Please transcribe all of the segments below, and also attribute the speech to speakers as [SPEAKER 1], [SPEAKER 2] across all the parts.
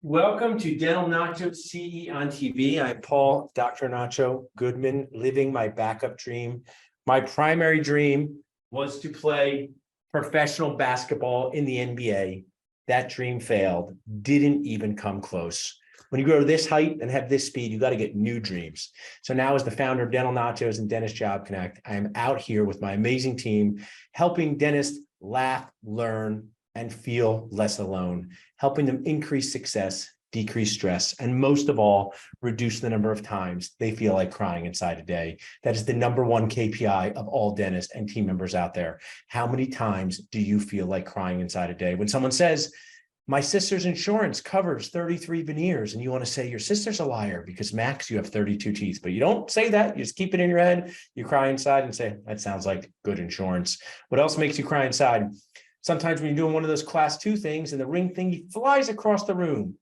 [SPEAKER 1] Welcome to Dental Nacho CE on TV. I'm Paul, Dr. Nacho Goodman, living my backup dream. My primary dream was to play professional basketball in the NBA. That dream failed, didn't even come close. When you grow to this height and have this speed, you got to get new dreams. So now, as the founder of Dental Nachos and Dentist Job Connect, I am out here with my amazing team, helping dentists laugh, learn, and feel less alone, helping them increase success, decrease stress, and most of all, reduce the number of times they feel like crying inside a day. That is the number one KPI of all dentists and team members out there. How many times do you feel like crying inside a day? When someone says, my sister's insurance covers 33 veneers, and you want to say your sister's a liar because max you have 32 teeth, but you don't say that. You just keep it in your head. You cry inside and say, that sounds like good insurance. What else makes you cry inside? Sometimes when you're doing one of those class 2 things and the ring thingy flies across the room,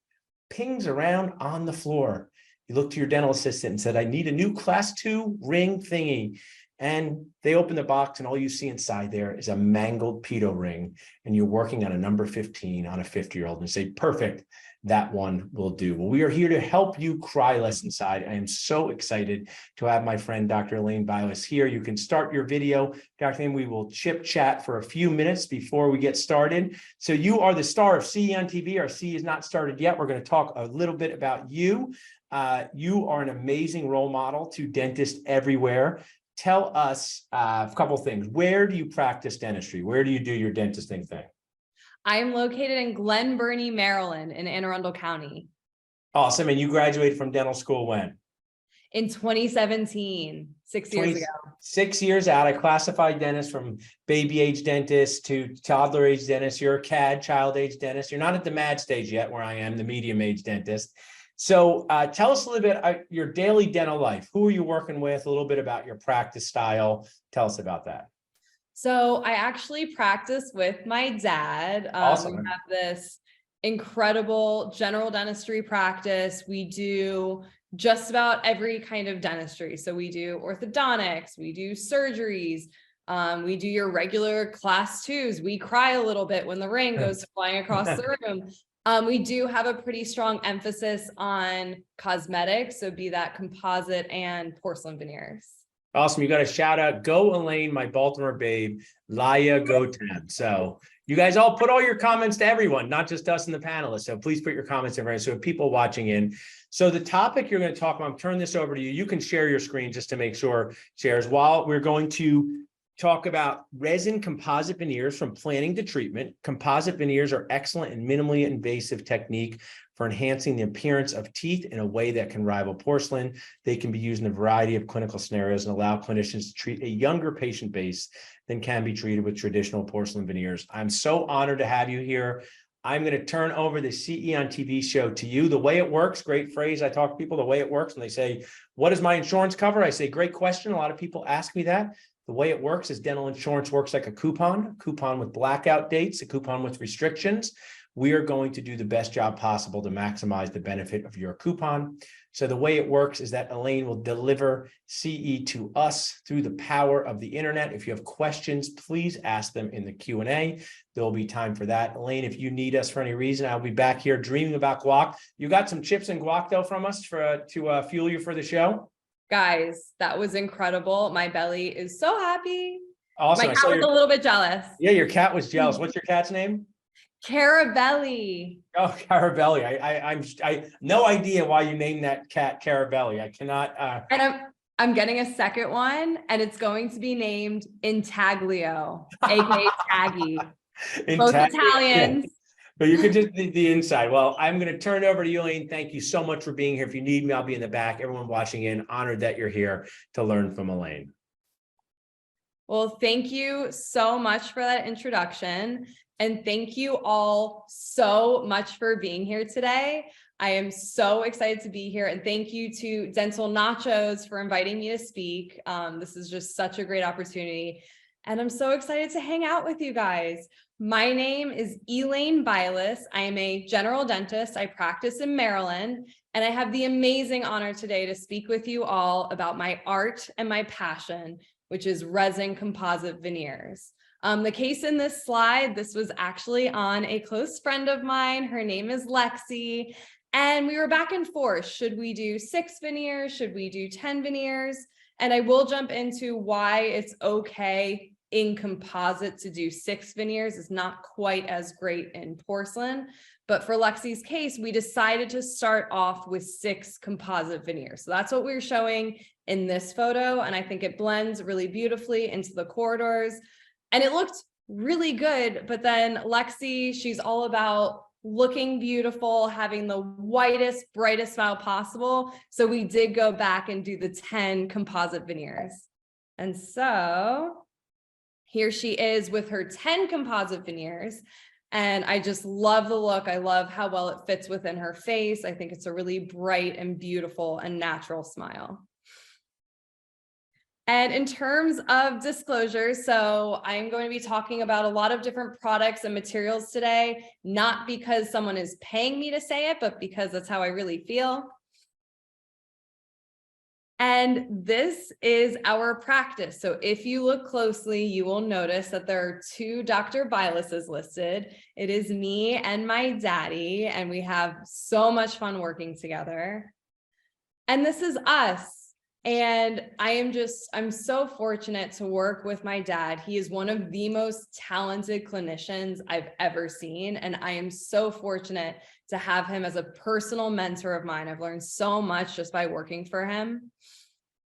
[SPEAKER 1] pings around on the floor. You look to your dental assistant and said, I need a new class 2 ring thingy. And they open the box and all you see inside there is a mangled pedo ring. And you're working on a number 15 on a 50-year-old and say, perfect, that one will do. Well, we are here to help you cry less inside. I am so excited to have my friend, Dr. Elaine Bylis here. You can start your video, Dr. Elaine. We will chip chat for a few minutes before we get started. So you are the star of CE on TV. Our CE is not started yet. We're going to talk a little bit about you. You are an amazing role model to dentists everywhere. Tell us a couple things. Where do you practice dentistry? Where do you do your dentisting thing?
[SPEAKER 2] I am located in Glen Burnie, Maryland, in Anne Arundel County.
[SPEAKER 1] Awesome. And you graduated from dental school when?
[SPEAKER 2] In 2017, 6 years ago.
[SPEAKER 1] 6 years out. I classified dentists from baby age dentist to toddler age dentist. You're a CAD, child age dentist. You're not at the MAD stage yet, where I am, the medium age dentist. So tell us a little bit your daily dental life. Who are you working with? A little bit about your practice style. Tell us about that.
[SPEAKER 2] So I actually practice with my dad.
[SPEAKER 1] Awesome.
[SPEAKER 2] We have this incredible general dentistry practice. We do just about every kind of dentistry. So we do orthodontics, we do surgeries, we do your regular class 2s. We cry a little bit when the ring goes flying across the room. We do have a pretty strong emphasis on cosmetics, so be that composite and porcelain veneers.
[SPEAKER 1] Awesome. You got a shout out. Go Elaine, my Baltimore babe. Laya, go Tab. So you guys all put all your comments to everyone, not just us and the panelists. So please put your comments everywhere. So people watching in. So the topic you're going to talk about, I'm turning this over to you. You can share your screen just to make sure shares. While we're going to talk about resin composite veneers from planning to treatment. Composite veneers are excellent and minimally invasive technique for enhancing the appearance of teeth in a way that can rival porcelain. They can be used in a variety of clinical scenarios and allow clinicians to treat a younger patient base than can be treated with traditional porcelain veneers. I'm so honored to have you here. I'm going to turn over the CE on TV show to you. The way it works, great phrase. I talk to people, the way it works, and they say, what does my insurance cover? I say, great question. A lot of people ask me that. The way it works is dental insurance works like a coupon with blackout dates, a coupon with restrictions. We are going to do the best job possible to maximize the benefit of your coupon. So the way it works is that Elaine will deliver CE to us through the power of the internet. If you have questions, please ask them in the Q&A. There will be time for that. Elaine, if you need us for any reason, I'll be back here dreaming about guac. You got some chips and guac though from us to fuel you for the show?
[SPEAKER 2] Guys, that was incredible. My belly is so happy.
[SPEAKER 1] Awesome.
[SPEAKER 2] My cat was a little bit jealous.
[SPEAKER 1] Yeah, your cat was jealous. What's your cat's name?
[SPEAKER 2] Carabelli.
[SPEAKER 1] Oh, Carabelli. I no idea why you named that cat Carabelli. I cannot.
[SPEAKER 2] And I'm getting a second one, and it's going to be named Intaglio, aka Taggy. Both Italians.
[SPEAKER 1] Yeah. But you could just the inside. Well, I'm going to turn it over to you, Elaine. Thank you so much for being here. If you need me, I'll be in the back. Everyone watching in, honored that you're here to learn from Elaine.
[SPEAKER 2] Well, thank you so much for that introduction. And thank you all so much for being here today. I am so excited to be here. And thank you to Dental Nachos for inviting me to speak. This is just such a great opportunity. And I'm so excited to hang out with you guys. My name is Elaine Bylis. I am a general dentist. I practice in Maryland, and I have the amazing honor today to speak with you all about my art and my passion, which is resin composite veneers. The case in this slide, this was actually on a close friend of mine. Her name is Lexi. And we were back and forth. Should we do 6 veneers? Should we do 10 veneers? And I will jump into why it's okay in composite to do 6 veneers. It's not quite as great in porcelain. But for Lexi's case, we decided to start off with 6 composite veneers. So that's what we're showing in this photo. And I think it blends really beautifully into the corridors. And it looked really good. But then Lexi, she's all about looking beautiful, having the whitest, brightest smile possible. So we did go back and do the 10 composite veneers. And so here she is with her 10 composite veneers. And I just love the look. I love how well it fits within her face. I think it's a really bright and beautiful and natural smile. And in terms of disclosure, so I'm going to be talking about a lot of different products and materials today, not because someone is paying me to say it, but because that's how I really feel. And this is our practice. So if you look closely, you will notice that there are 2 Dr. Bylises listed. It is me and my daddy, and we have so much fun working together. And this is us. And I'm so fortunate to work with my dad. He is one of the most talented clinicians I've ever seen. And I am so fortunate to have him as a personal mentor of mine. I've learned so much just by working for him.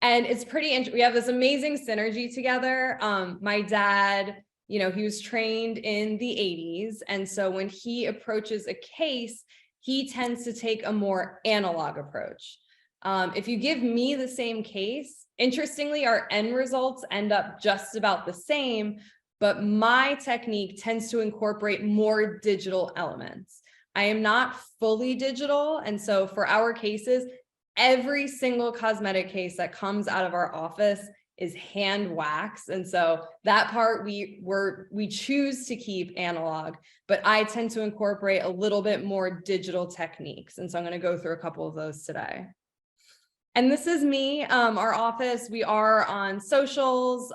[SPEAKER 2] And it's pretty interesting. We have this amazing synergy together. My dad, he was trained in the 80s. And so when he approaches a case, he tends to take a more analog approach. If you give me the same case, interestingly, our end results end up just about the same, but my technique tends to incorporate more digital elements. I am not fully digital. And so for our cases, every single cosmetic case that comes out of our office is hand wax. And so that part we choose to keep analog, but I tend to incorporate a little bit more digital techniques. And so I'm going to go through a couple of those today. And this is me, our office. We are on socials.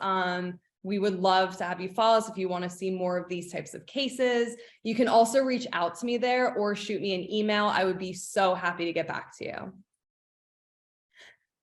[SPEAKER 2] We would love to have you follow us if you want to see more of these types of cases. You can also reach out to me there or shoot me an email. I would be so happy to get back to you.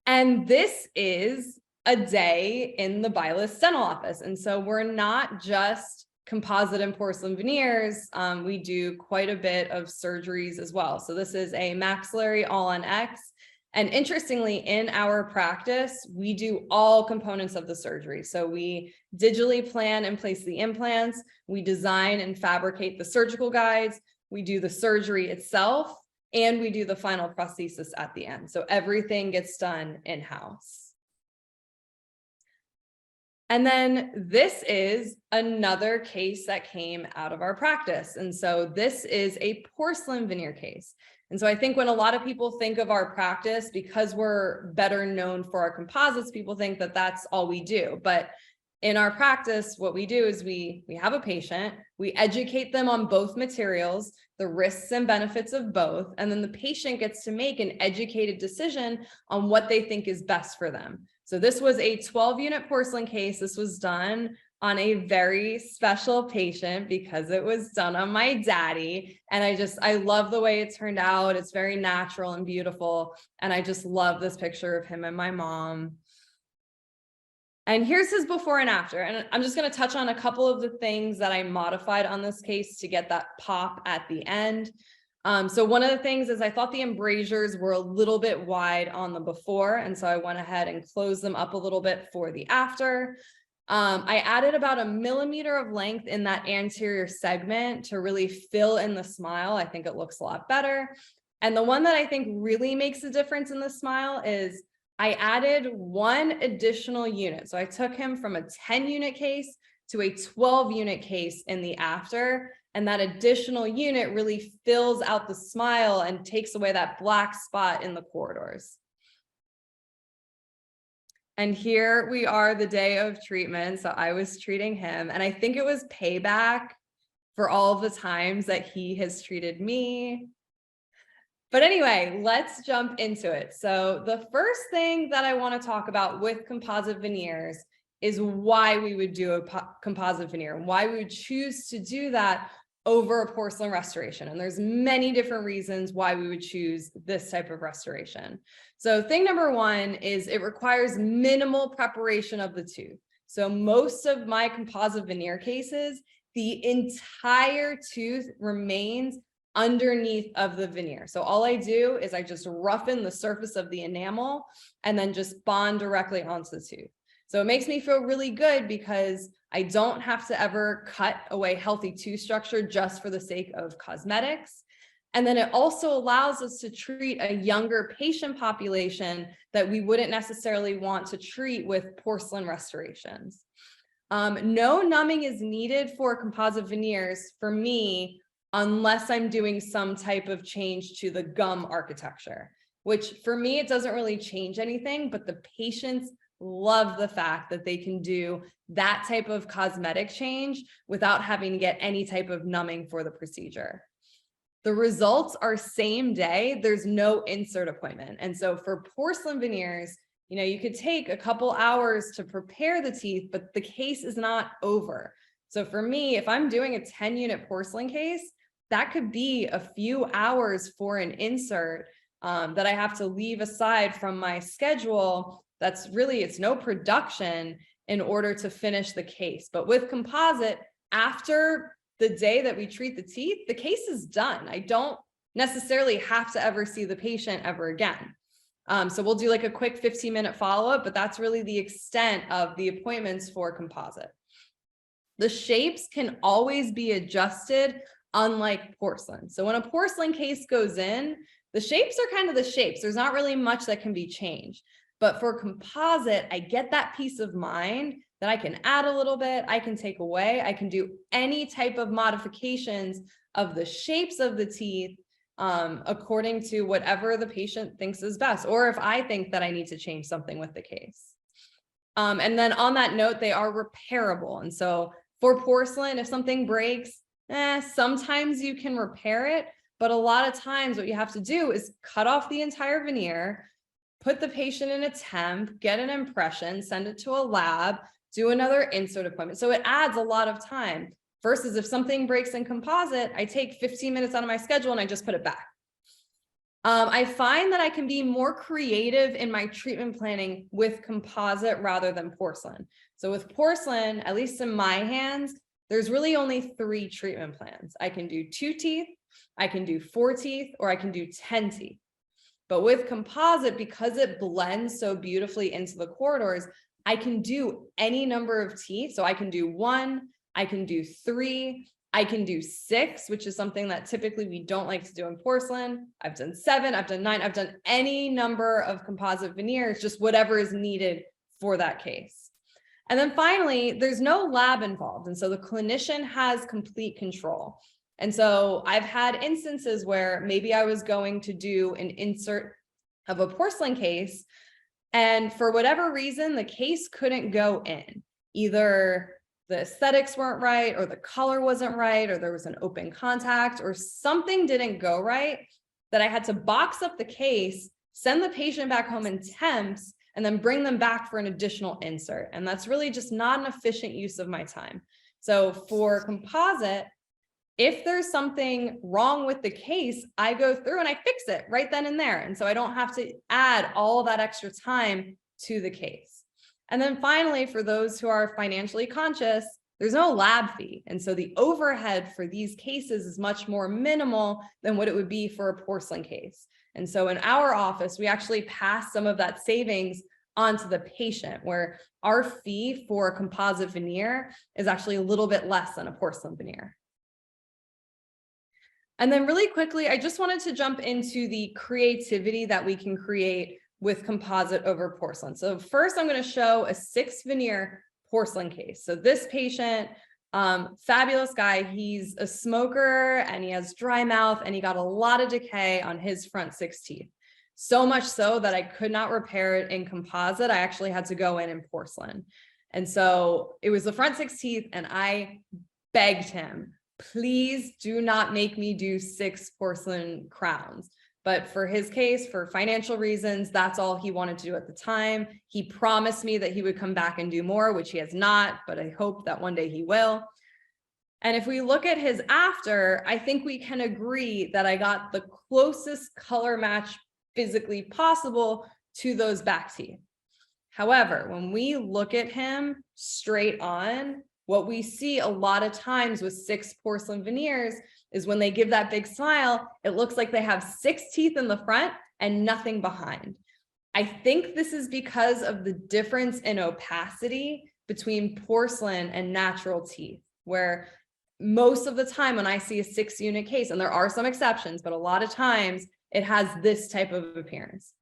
[SPEAKER 2] And this is a day in the Bylis dental office. And so we're not just composite and porcelain veneers. We do quite a bit of surgeries as well. So this is a maxillary all-on-X. And interestingly, in our practice, we do all components of the surgery. So we digitally plan and place the implants, we design and fabricate the surgical guides, we do the surgery itself, and we do the final prosthesis at the end. So everything gets done in-house. And then this is another case that came out of our practice. And so this is a porcelain veneer case. And so I think when a lot of people think of our practice, because we're better known for our composites, people think that that's all we do. But in our practice, what we do is we have a patient, we educate them on both materials, the risks and benefits of both, and then the patient gets to make an educated decision on what they think is best for them. So this was a 12-unit porcelain case. This was done on a very special patient because it was done on my daddy. And I love the way it turned out. It's very natural and beautiful. And I just love this picture of him and my mom. And here's his before and after. And I'm just going to touch on a couple of the things that I modified on this case to get that pop at the end. So one of the things is I thought the embrasures were a little bit wide on the before. And so I went ahead and closed them up a little bit for the after. I added about 1 millimeter of length in that anterior segment to really fill in the smile. I think it looks a lot better. And the one that I think really makes a difference in the smile is I added 1 additional unit. So I took him from a 10-unit case to a 12-unit case in the after. And that additional unit really fills out the smile and takes away that black spot in the corridors. And here we are the day of treatment. So I was treating him, and I think it was payback for all of the times that he has treated me. But anyway, let's jump into it. So the first thing that I want to talk about with composite veneers is why we would do a composite veneer and why we would choose to do that over a porcelain restoration. And there's many different reasons why we would choose this type of restoration. So thing number one is it requires minimal preparation of the tooth. So most of my composite veneer cases, the entire tooth remains underneath of the veneer. So all I do is I just roughen the surface of the enamel and then just bond directly onto the tooth. So it makes me feel really good because I don't have to ever cut away healthy tooth structure just for the sake of cosmetics. And then it also allows us to treat a younger patient population that we wouldn't necessarily want to treat with porcelain restorations. No numbing is needed for composite veneers for me, unless I'm doing some type of change to the gum architecture, which for me, it doesn't really change anything, but the patients love the fact that they can do that type of cosmetic change without having to get any type of numbing for the procedure. The results are same day. There's no insert appointment. And so for porcelain veneers, you know, you could take a couple hours to prepare the teeth, but the case is not over. So for me, if I'm doing a 10-unit porcelain case, that could be a few hours for an insert that I have to leave aside from my schedule. That's really, it's no production in order to finish the case. But with composite, after the day that we treat the teeth, the case is done. I don't necessarily have to ever see the patient ever again. So we'll do like a quick 15-minute follow-up, but that's really the extent of the appointments for composite. The shapes can always be adjusted, unlike porcelain. So when a porcelain case goes in, the shapes are kind of the shapes. There's not really much that can be changed. But for composite, I get that peace of mind that I can add a little bit, I can take away, I can do any type of modifications of the shapes of the teeth according to whatever the patient thinks is best, or if I think that I need to change something with the case. And then on that note, they are repairable. And so for porcelain, if something breaks, sometimes you can repair it, but a lot of times what you have to do is cut off the entire veneer, put the patient in a temp, get an impression, send it to a lab, do another insert appointment. So it adds a lot of time versus if something breaks in composite, I take 15 minutes out of my schedule and I just put it back. I find that I can be more creative in my treatment planning with composite rather than porcelain. So with porcelain, at least in my hands, there's really only 3 treatment plans. I can do 2 teeth, I can do 4 teeth, or I can do 10 teeth. But with composite, because it blends so beautifully into the corridors, I can do any number of teeth. So I can do 1, I can do 3, I can do 6, which is something that typically we don't like to do in porcelain. I've done 7, I've done 9, I've done any number of composite veneers, just whatever is needed for that case. And then finally, there's no lab involved. And so the clinician has complete control. And so I've had instances where maybe I was going to do an insert of a porcelain case, and for whatever reason, the case couldn't go in. Either the aesthetics weren't right, or the color wasn't right, or there was an open contact, or something didn't go right, that I had to box up the case, send the patient back home in temps, and then bring them back for an additional insert. And that's really just not an efficient use of my time. So for composite, if there's something wrong with the case, I go through and I fix it right then and there. And so I don't have to add all that extra time to the case. And then finally, for those who are financially conscious, there's no lab fee. And so the overhead for these cases is much more minimal than what it would be for a porcelain case. And so in our office, we actually pass some of that savings onto the patient, where our fee for a composite veneer is actually a little bit less than a porcelain veneer. And then really quickly, I just wanted to jump into the creativity that we can create with composite over porcelain. So first, I'm going to show a 6 veneer porcelain case. So this patient, fabulous guy, he's a smoker and he has dry mouth and he got a lot of decay on his front 6 teeth. So much so that I could not repair it in composite. I actually had to go in porcelain. And so it was the front 6 teeth, and I begged him, please do not make me do 6 porcelain crowns. But for his case, for financial reasons, that's all he wanted to do at the time. He promised me that he would come back and do more, which he has not, but I hope that one day he will. And if we look at his after, I think we can agree that I got the closest color match physically possible to those back teeth. However, when we look at him straight on, what we see a lot of times with 6 porcelain veneers is when they give that big smile, it looks like they have 6 teeth in the front and nothing behind. I think this is because of the difference in opacity between porcelain and natural teeth, where most of the time when I see a 6-unit case, and there are some exceptions, but a lot of times it has this type of appearance.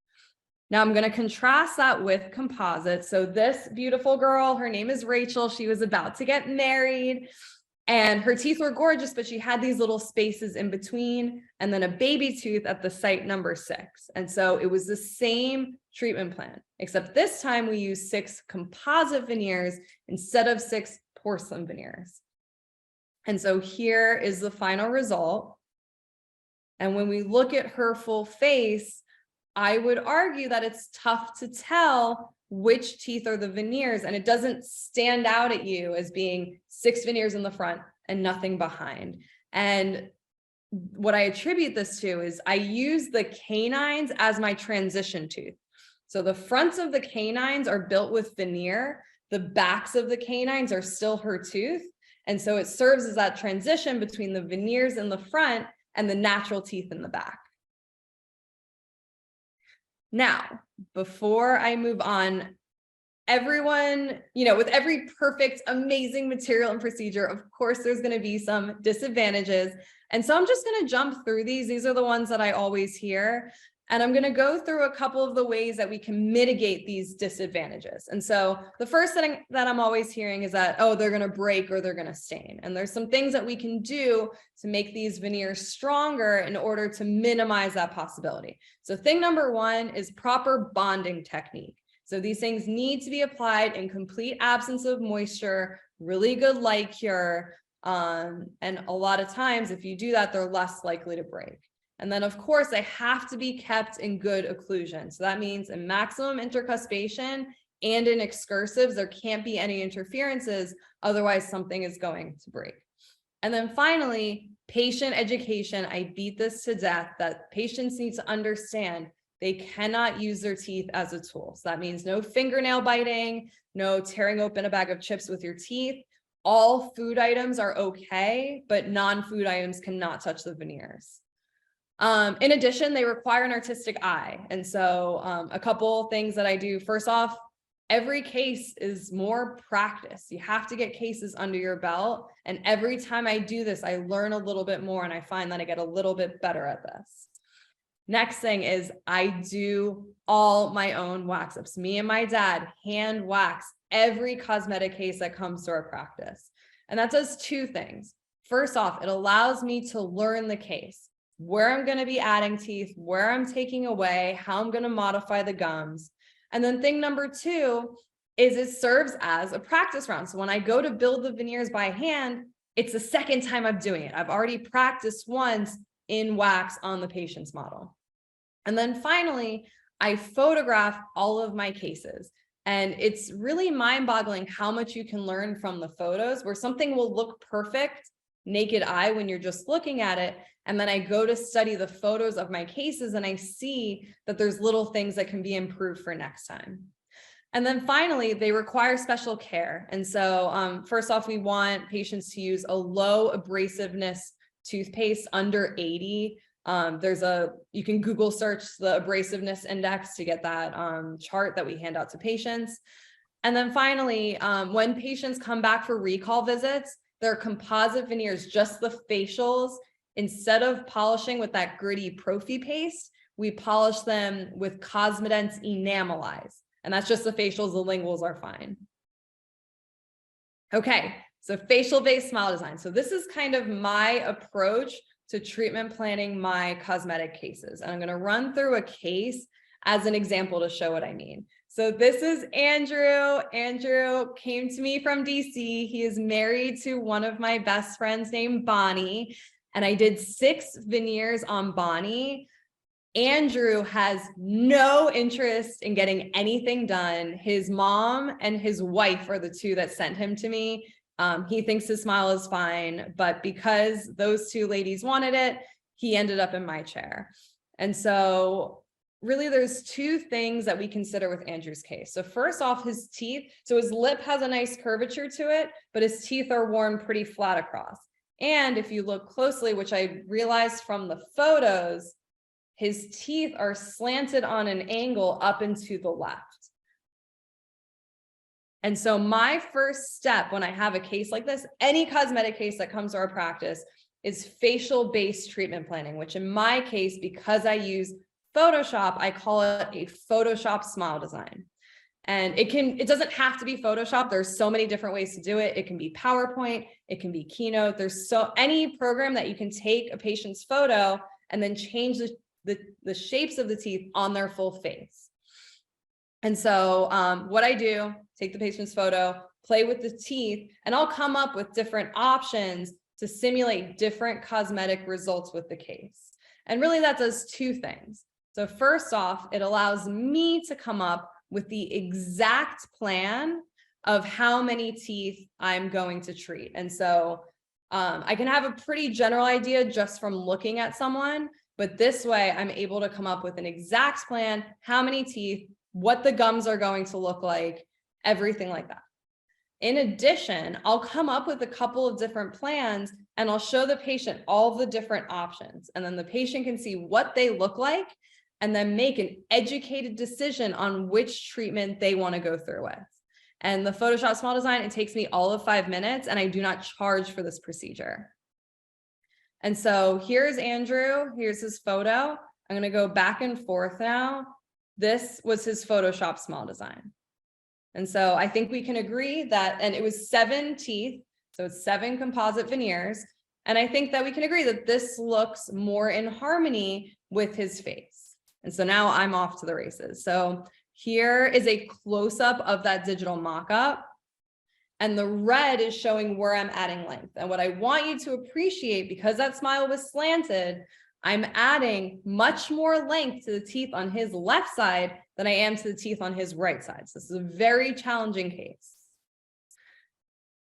[SPEAKER 2] Now I'm going to contrast that with composite. So this beautiful girl, her name is Rachel. She was about to get married and her teeth were gorgeous, but she had these little spaces in between and then a baby tooth at the site number 6. And so it was the same treatment plan, except this time we used 6 composite veneers instead of 6 porcelain veneers. And so here is the final result. And when we look at her full face, I would argue that it's tough to tell which teeth are the veneers, and it doesn't stand out at you as being 6 veneers in the front and nothing behind. And what I attribute this to is I use the canines as my transition tooth. So the fronts of the canines are built with veneer. The backs of the canines are still her tooth. And so it serves as that transition between the veneers in the front and the natural teeth in the back. Now, before I move on, everyone, with every perfect, amazing material and procedure, of course, there's going to be some disadvantages. And so I'm just going to jump through these. These are the ones that I always hear. And I'm going to go through a couple of the ways that we can mitigate these disadvantages. And so the first thing that I'm always hearing is that, oh, they're going to break or they're going to stain. And there's some things that we can do to make these veneers stronger in order to minimize that possibility. So thing number 1 is proper bonding technique. So these things need to be applied in complete absence of moisture, really good light cure. And a lot of times, if you do that, they're less likely to break. And then, of course, they have to be kept in good occlusion. So that means in maximum intercuspation and in excursives, there can't be any interferences. Otherwise, something is going to break. And then finally, patient education. I beat this to death that patients need to understand they cannot use their teeth as a tool. So that means no fingernail biting, no tearing open a bag of chips with your teeth. All food items are okay, but non-food items cannot touch the veneers. In addition, they require an artistic eye. And so a couple things that I do. First off, every case is more practice. You have to get cases under your belt. And every time I do this, I learn a little bit more and I find that I get a little bit better at this. Next thing is I do all my own wax ups. Me and my dad hand wax every cosmetic case that comes to our practice. And that does 2 things. First off, it allows me to learn the case, where I'm going to be adding teeth, where I'm taking away, how I'm going to modify the gums. And then thing number 2 is it serves as a practice round. So when I go to build the veneers by hand, it's the second time I'm doing it. I've already practiced once in wax on the patient's model. And then finally, I photograph all of my cases. And it's really mind-boggling how much you can learn from the photos, where something will look perfect naked eye when you're just looking at it. And then I go to study the photos of my cases and I see that there's little things that can be improved for next time. And then finally, they require special care. And so first off, we want patients to use a low abrasiveness toothpaste under 80. You can Google search the abrasiveness index to get that chart that we hand out to patients. And then finally, when patients come back for recall visits, their composite veneers, just the facials, instead of polishing with that gritty prophy paste, we polish them with Cosmedent's Enamelize. And that's just the facials, the linguals are fine. Okay, so facial-based smile design. So this is kind of my approach to treatment planning my cosmetic cases. And I'm gonna run through a case as an example to show what I mean. So this is Andrew. Andrew came to me from DC. He is married to one of my best friends named Bonnie. And I did 6 veneers on Bonnie. Andrew has no interest in getting anything done. His mom and his wife are the two that sent him to me. He thinks his smile is fine, but because those two ladies wanted it, he ended up in my chair. And so really there's two things that we consider with Andrew's case. So first off, his teeth. So his lip has a nice curvature to it, but his teeth are worn pretty flat across. And if you look closely, which I realized from the photos, his teeth are slanted on an angle up and to the left. And so my first step when I have a case like this, any cosmetic case that comes to our practice, is facial-based treatment planning, which in my case, because I use Photoshop, I call it a Photoshop smile design. And it doesn't have to be Photoshop. There's so many different ways to do it. It can be PowerPoint, it can be Keynote. There's any program that you can take a patient's photo and then change the shapes of the teeth on their full face. And so what I do, take the patient's photo, play with the teeth, and I'll come up with different options to simulate different cosmetic results with the case. And really that does two things. So first off, it allows me to come up with the exact plan of how many teeth I'm going to treat. And so I can have a pretty general idea just from looking at someone, but this way I'm able to come up with an exact plan, how many teeth, what the gums are going to look like, everything like that. In addition, I'll come up with a couple of different plans and I'll show the patient all the different options. And then the patient can see what they look like and then make an educated decision on which treatment they want to go through with. And the Photoshop smile design, it takes me all of 5 minutes and I do not charge for this procedure. And so here's Andrew, here's his photo. I'm going to go back and forth now. This was his Photoshop smile design. And so I think we can agree that, and it was 7 teeth, so it's 7 composite veneers. And I think that we can agree that this looks more in harmony with his face. And so now I'm off to the races. So here is a close-up of that digital mock-up. And the red is showing where I'm adding length. And what I want you to appreciate, because that smile was slanted, I'm adding much more length to the teeth on his left side than I am to the teeth on his right side. So this is a very challenging case.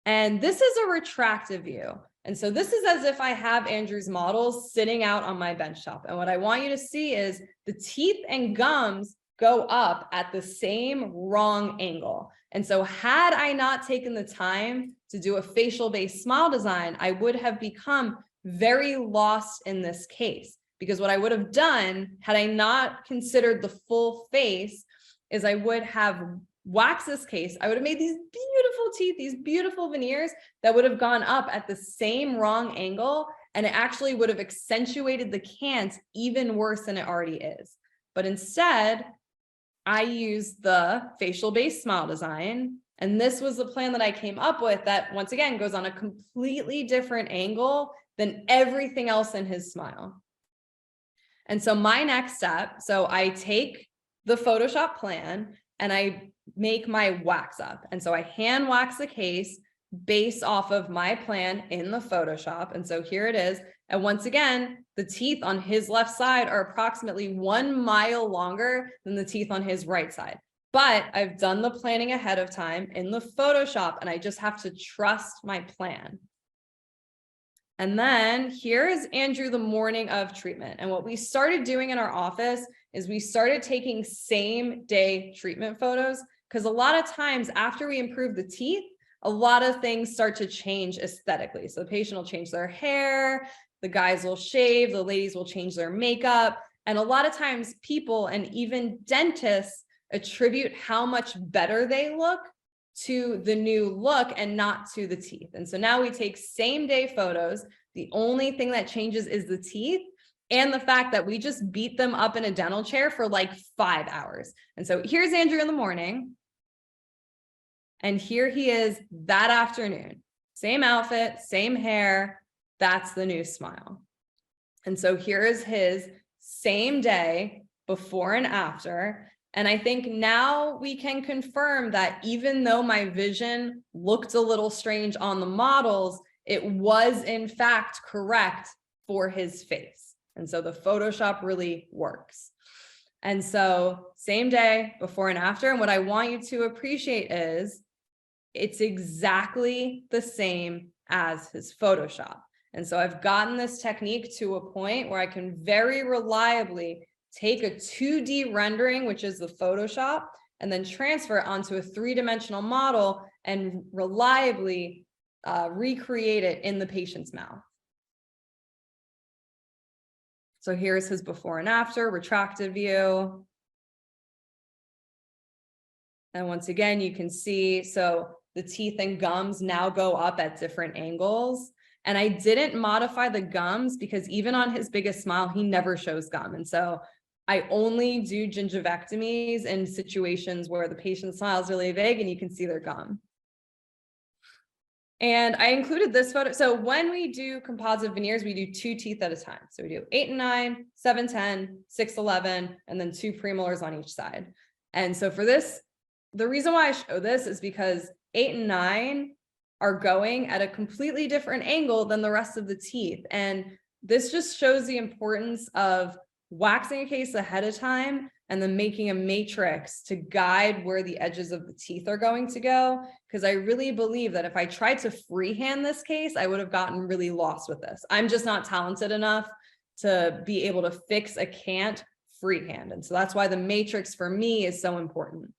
[SPEAKER 2] And this is a retractive view. And so this is as if I have Andrew's models sitting out on my bench top. And what I want you to see is the teeth and gums go up at the same wrong angle. And so had I not taken the time to do a facial-based smile design, I would have become very lost in this case, because what I would have done had I not considered the full face is I would have waxed this case. I would have made these beautiful teeth, these beautiful veneers that would have gone up at the same wrong angle, and it actually would have accentuated the cant even worse than it already is. But instead, I used the facial-based smile design, and this was the plan that I came up with that, once again, goes on a completely different angle than everything else in his smile. And so my next step, so I take the Photoshop plan and I make my wax up. And so I hand wax the case based off of my plan in the Photoshop. And so here it is. And once again, the teeth on his left side are approximately 1 mile longer than the teeth on his right side. But I've done the planning ahead of time in the Photoshop, and I just have to trust my plan. And then here's Andrew the morning of treatment. And what we started doing in our office is we started taking same day treatment photos, because a lot of times after we improve the teeth, a lot of things start to change aesthetically. So the patient will change their hair, the guys will shave, the ladies will change their makeup. And a lot of times people and even dentists attribute how much better they look to the new look and not to the teeth. And so now we take same day photos. The only thing that changes is the teeth and the fact that we just beat them up in a dental chair for like 5 hours. And so here's Andrew in the morning. And here he is that afternoon. Same outfit, same hair. That's the new smile. And so here is his same day before and after. And I think now we can confirm that even though my vision looked a little strange on the models, it was in fact correct for his face. And so the Photoshop really works. And so same day, before and after. And what I want you to appreciate is it's exactly the same as his Photoshop. And so I've gotten this technique to a point where I can very reliably take a 2D rendering, which is the Photoshop, and then transfer it onto a 3-dimensional model and reliably recreate it in the patient's mouth. So here's his before and after, retracted view. And once again, you can see, so the teeth and gums now go up at different angles. And I didn't modify the gums because even on his biggest smile, he never shows gum. And so I only do gingivectomies in situations where the patient smiles really big and you can see their gum. And I included this photo. So when we do composite veneers, we do 2 teeth at a time. So we do 8 and 9, 7, 10, 6, 11, and then 2 premolars on each side. And so for this, the reason why I show this is because 8 and 9 are going at a completely different angle than the rest of the teeth. And this just shows the importance of waxing a case ahead of time and then making a matrix to guide where the edges of the teeth are going to go. Because I really believe that if I tried to freehand this case, I would have gotten really lost with this. I'm just not talented enough to be able to fix a cant freehand. And so that's why the matrix for me is so important.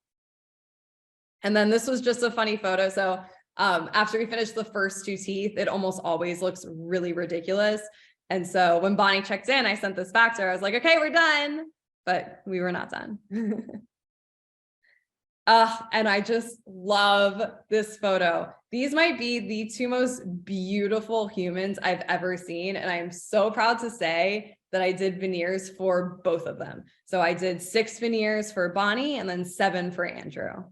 [SPEAKER 2] And then this was just a funny photo. So after we finished the first 2 teeth, it almost always looks really ridiculous. And so when Bonnie checked in, I sent this back to her. I was like, okay, we're done. But we were not done. And I just love this photo. These might be the 2 most beautiful humans I've ever seen. And I am so proud to say that I did veneers for both of them. So I did 6 veneers for Bonnie and then 7 for Andrew.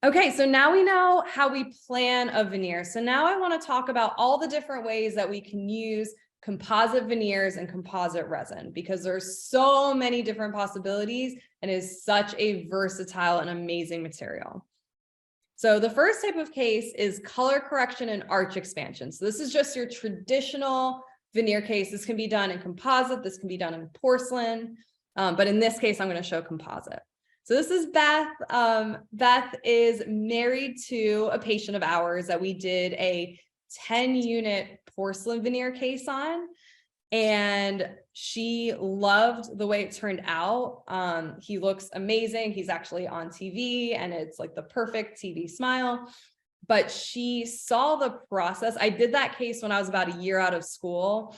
[SPEAKER 2] Okay, so now we know how we plan a veneer. So now I want to talk about all the different ways that we can use composite veneers and composite resin, because there's so many different possibilities and is such a versatile and amazing material. So the first type of case is color correction and arch expansion. So this is just your traditional veneer case. This can be done in composite, this can be done in porcelain, but in this case, I'm going to show composite. So this is Beth. Beth is married to a patient of ours that we did a 10-unit porcelain veneer case on, and she loved the way it turned out. He looks amazing. He's actually on TV and it's like the perfect TV smile, but she saw the process. I did that case when I was about a year out of school,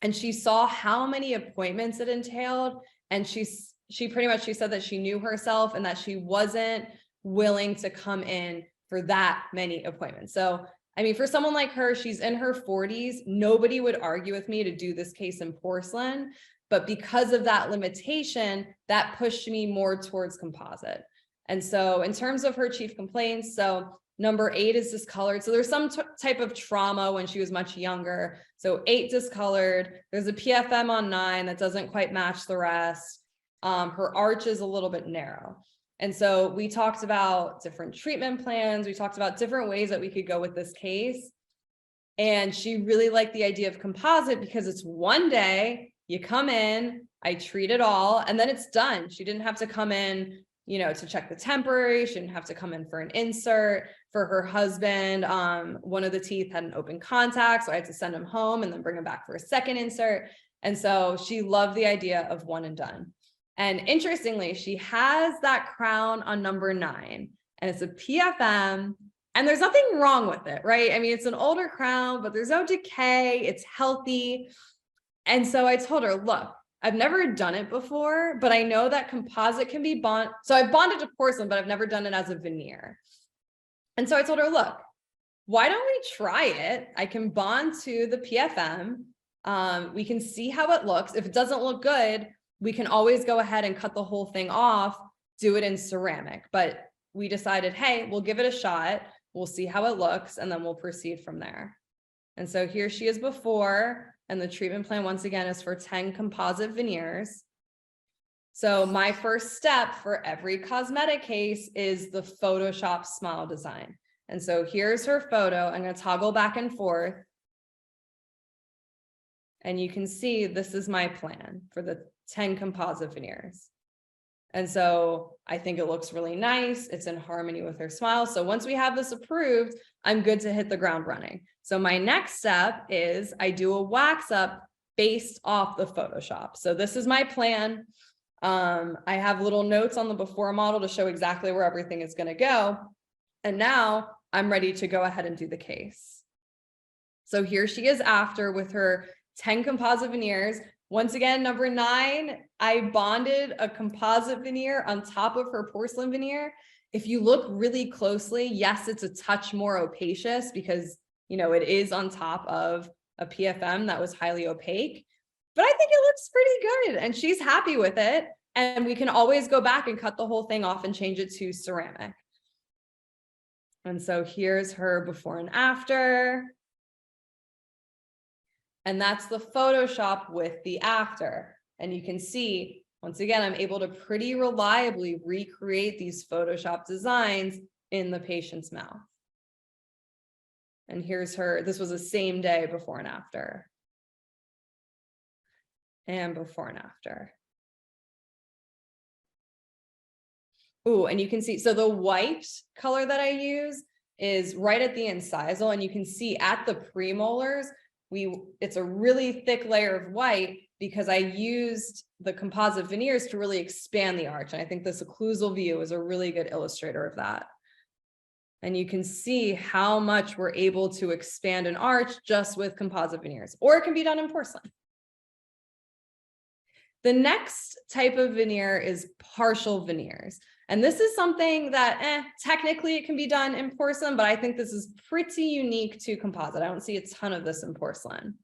[SPEAKER 2] and she saw how many appointments it entailed. And she said that she knew herself and that she wasn't willing to come in for that many appointments. So, I mean, for someone like her, she's in her 40s. Nobody would argue with me to do this case in porcelain, but because of that limitation, that pushed me more towards composite. And so in terms of her chief complaints, so number 8 is discolored. So there's some type of trauma when she was much younger. So 8 discolored. There's a PFM on 9 that doesn't quite match the rest. Her arch is a little bit narrow. And so we talked about different treatment plans. We talked about different ways that we could go with this case. And she really liked the idea of composite because it's one day, you come in, I treat it all, and then it's done. She didn't have to come in, to check the temporary. She didn't have to come in for an insert. For her husband, one of the teeth had an open contact, so I had to send him home and then bring him back for a second insert. And so she loved the idea of one and done. And interestingly, she has that crown on number 9, and it's a PFM, and there's nothing wrong with it, right? I mean, it's an older crown, but there's no decay, it's healthy. And so I told her, look, I've never done it before, but I know that composite can be bonded. So I've bonded to porcelain, but I've never done it as a veneer. And so I told her, look, why don't we try it? I can bond to the PFM. We can see how it looks. If it doesn't look good, we can always go ahead and cut the whole thing off, do it in ceramic. But we decided, hey, we'll give it a shot. We'll see how it looks, and then we'll proceed from there. And so here she is before, and the treatment plan, once again, is for 10 composite veneers. So my first step for every cosmetic case is the Photoshop smile design. And so here's her photo. I'm going to toggle back and forth. And you can see this is my plan for the 10 composite veneers. And so I think it looks really nice. It's in harmony with her smile. So once we have this approved, I'm good to hit the ground running. So my next step is I do a wax up based off the Photoshop. So this is my plan. I have little notes on the before model to show exactly where everything is going to go. And now I'm ready to go ahead and do the case. So here she is after with her 10 composite veneers. Once again, number 9, I bonded a composite veneer on top of her porcelain veneer. If you look really closely, yes, it's a touch more opacious because, you know, it is on top of a PFM that was highly opaque, but I think it looks pretty good and she's happy with it. And we can always go back and cut the whole thing off and change it to ceramic. And so here's her before and after. And that's the Photoshop with the after. And you can see, once again, I'm able to pretty reliably recreate these Photoshop designs in the patient's mouth. And here's her, this was the same day before and after. And before and after. Ooh, and you can see, so the white color that I use is right at the incisal, and you can see at the premolars, it's a really thick layer of white because I used the composite veneers to really expand the arch. And I think this occlusal view is a really good illustrator of that. And you can see how much we're able to expand an arch just with composite veneers, or it can be done in porcelain. The next type of veneer is partial veneers. And this is something that technically it can be done in porcelain, but I think this is pretty unique to composite. I don't see a ton of this in porcelain.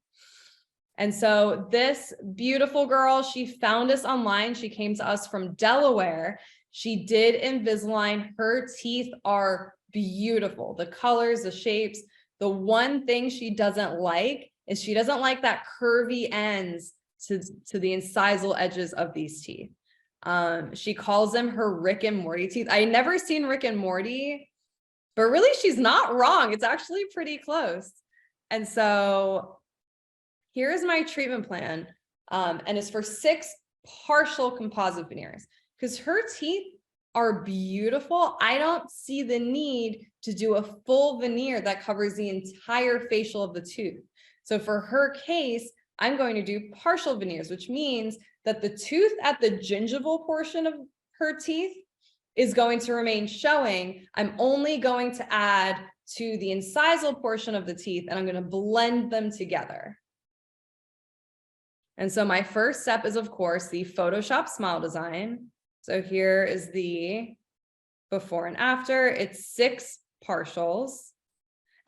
[SPEAKER 2] And so this beautiful girl, she found us online. She came to us from Delaware. She did Invisalign. Her teeth are beautiful. The colors, the shapes. The one thing she doesn't like is she doesn't like that curvy ends to the incisal edges of these teeth. She calls them her Rick and Morty teeth. I never seen Rick and Morty, but really she's not wrong. It's actually pretty close. And so here's my treatment plan. And it's for 6 partial composite veneers because her teeth are beautiful. I don't see the need to do a full veneer that covers the entire facial of the tooth. So for her case, I'm going to do partial veneers, which means that the tooth at the gingival portion of her teeth is going to remain showing. I'm only going to add to the incisal portion of the teeth, and I'm going to blend them together. And so my first step is, of course, the Photoshop smile design. So here is the before and after. It's 6 partials.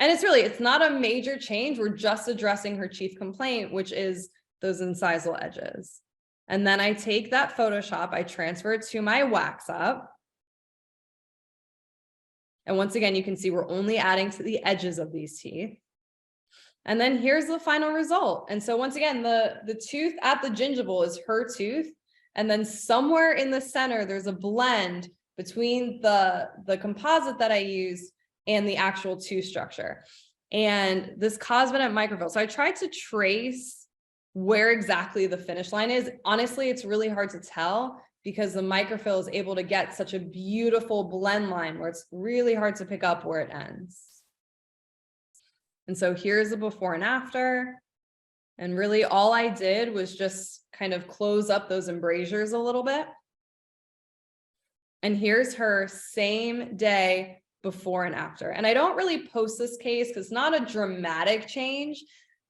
[SPEAKER 2] And it's not a major change. We're just addressing her chief complaint, which is those incisal edges. And then I take that Photoshop, I transfer it to my wax up. And once again, you can see we're only adding to the edges of these teeth. And then here's the final result. And so once again, the tooth at the gingival is her tooth. And then somewhere in the center, there's a blend between the composite that I use and the actual tooth structure. And this Cosmetic microfill. So I tried to trace where exactly the finish line is. Honestly, it's really hard to tell because the microfill is able to get such a beautiful blend line where it's really hard to pick up where it ends. And so here's the before and after. And really all I did was just kind of close up those embrasures a little bit. And here's her same day before and after. And I don't really post this case because it's not a dramatic change,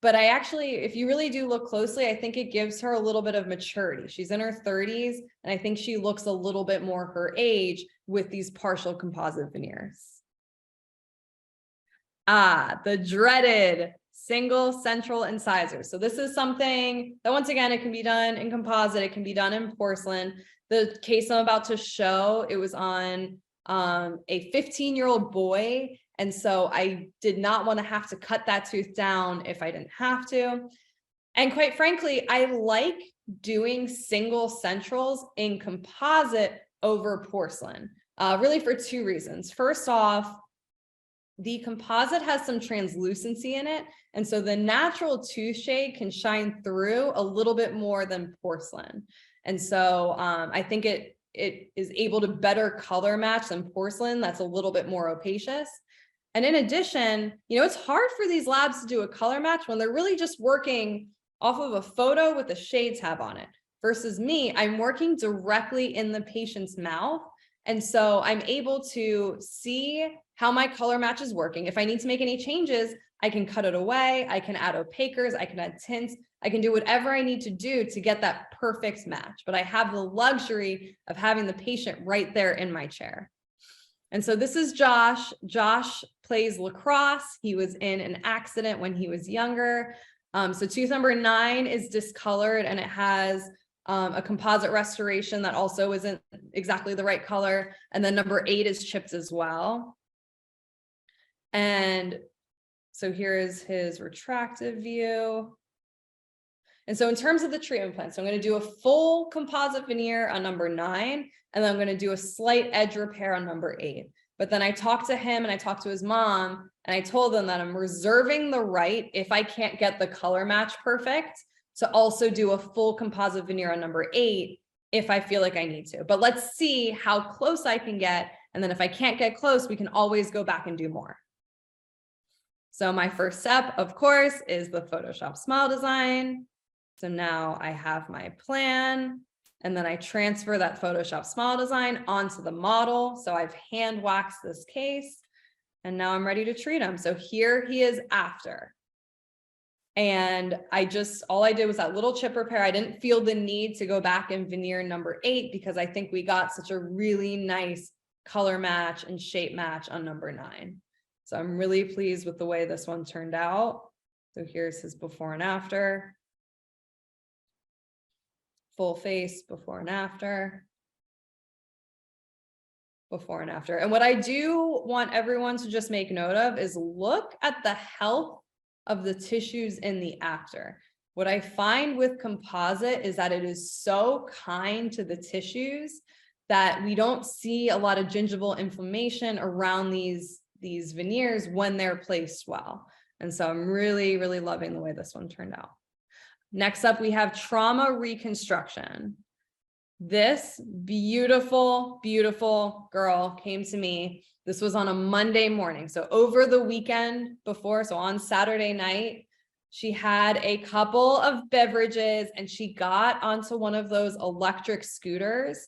[SPEAKER 2] but I actually, if you really do look closely, I think it gives her a little bit of maturity. She's in her 30s, and I think she looks a little bit more her age with these partial composite veneers. The dreaded single central incisor. So this is something that, once again, it can be done in composite, it can be done in porcelain. The case I'm about to show, it was on a 15-year-old boy. And so I did not want to have to cut that tooth down if I didn't have to. And quite frankly, I like doing single centrals in composite over porcelain, really for 2 reasons. First off, the composite has some translucency in it. And so the natural tooth shade can shine through a little bit more than porcelain. And so I think it is able to better color match than porcelain that's a little bit more opacious. And in addition, it's hard for these labs to do a color match when they're really just working off of a photo with a shade tab on it. Versus me, I'm working directly in the patient's mouth. And so I'm able to see how my color match is working. If I need to make any changes, I can cut it away. I can add opacers. I can add tints. I can do whatever I need to do to get that perfect match. But I have the luxury of having the patient right there in my chair. And so this is Josh. Josh plays lacrosse. He was in an accident when he was younger. So tooth number 9 is discolored, and it has a composite restoration that also isn't exactly the right color. And then number 8 is chipped as well. And so here is his retractive view. And so in terms of the treatment plan, so I'm going to do a full composite veneer on number 9, and then I'm going to do a slight edge repair on number 8. But then I talked to him and I talked to his mom, and I told them that I'm reserving the right, if I can't get the color match perfect, to also do a full composite veneer on number 8 if I feel like I need to. But let's see how close I can get. And then if I can't get close, we can always go back and do more. So my first step, of course, is the Photoshop smile design. So now I have my plan, and then I transfer that Photoshop smile design onto the model. So I've hand waxed this case, and now I'm ready to treat him. So here he is after. And all I did was that little chip repair. I didn't feel the need to go back and veneer number 8 because I think we got such a really nice color match and shape match on number 9. So I'm really pleased with the way this one turned out. So here's his before and after. Full face, before and after. Before and after. And what I do want everyone to just make note of is look at the health of the tissues in the after. What I find with composite is that it is so kind to the tissues that we don't see a lot of gingival inflammation around these veneers when they're placed well. And so I'm really, really loving the way this one turned out. Next up, we have trauma reconstruction. This beautiful, beautiful girl came to me. This was on a Monday morning. So over the weekend before, so on Saturday night, she had a couple of beverages and she got onto one of those electric scooters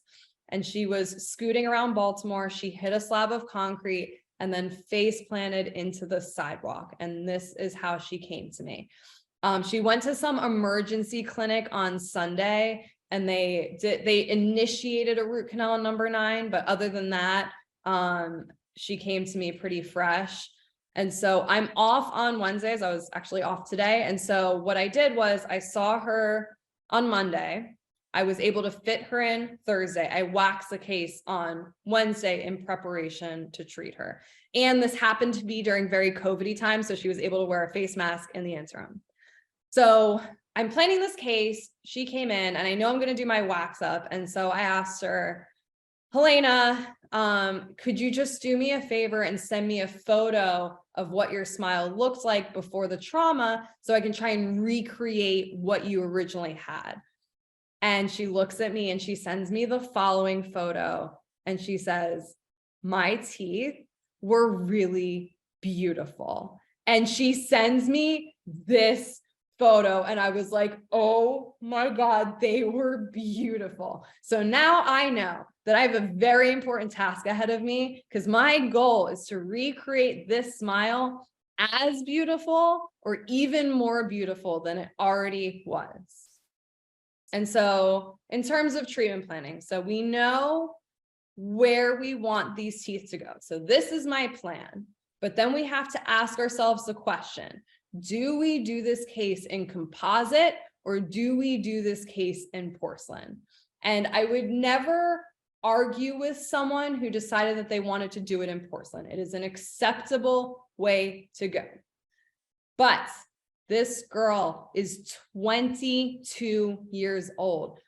[SPEAKER 2] and she was scooting around Baltimore. She hit a slab of concrete and then face planted into the sidewalk. And this is how she came to me. She went to some emergency clinic on Sunday and they initiated a root canal on number 9. But other than that, she came to me pretty fresh. And so I'm off on Wednesdays. I was actually off today. And so what I did was I saw her on Monday. I was able to fit her in Thursday. I waxed the case on Wednesday in preparation to treat her. And this happened to be during very COVID-y time. So she was able to wear a face mask in the interim. So I'm planning this case. She came in and I know I'm going to do my wax up. And so I asked her, Helena, could you just do me a favor and send me a photo of what your smile looked like before the trauma so I can try and recreate what you originally had? And she looks at me and she sends me the following photo. And she says, my teeth were really beautiful. And she sends me this photo and I was like, oh my God, they were beautiful. So now I know that I have a very important task ahead of me because my goal is to recreate this smile as beautiful or even more beautiful than it already was. And so in terms of treatment planning, so we know where we want these teeth to go. So this is my plan, but then we have to ask ourselves the question, do we do this case in composite or do we do this case in porcelain? And I would never argue with someone who decided that they wanted to do it in porcelain. It is an acceptable way to go. But this girl is 22 years old.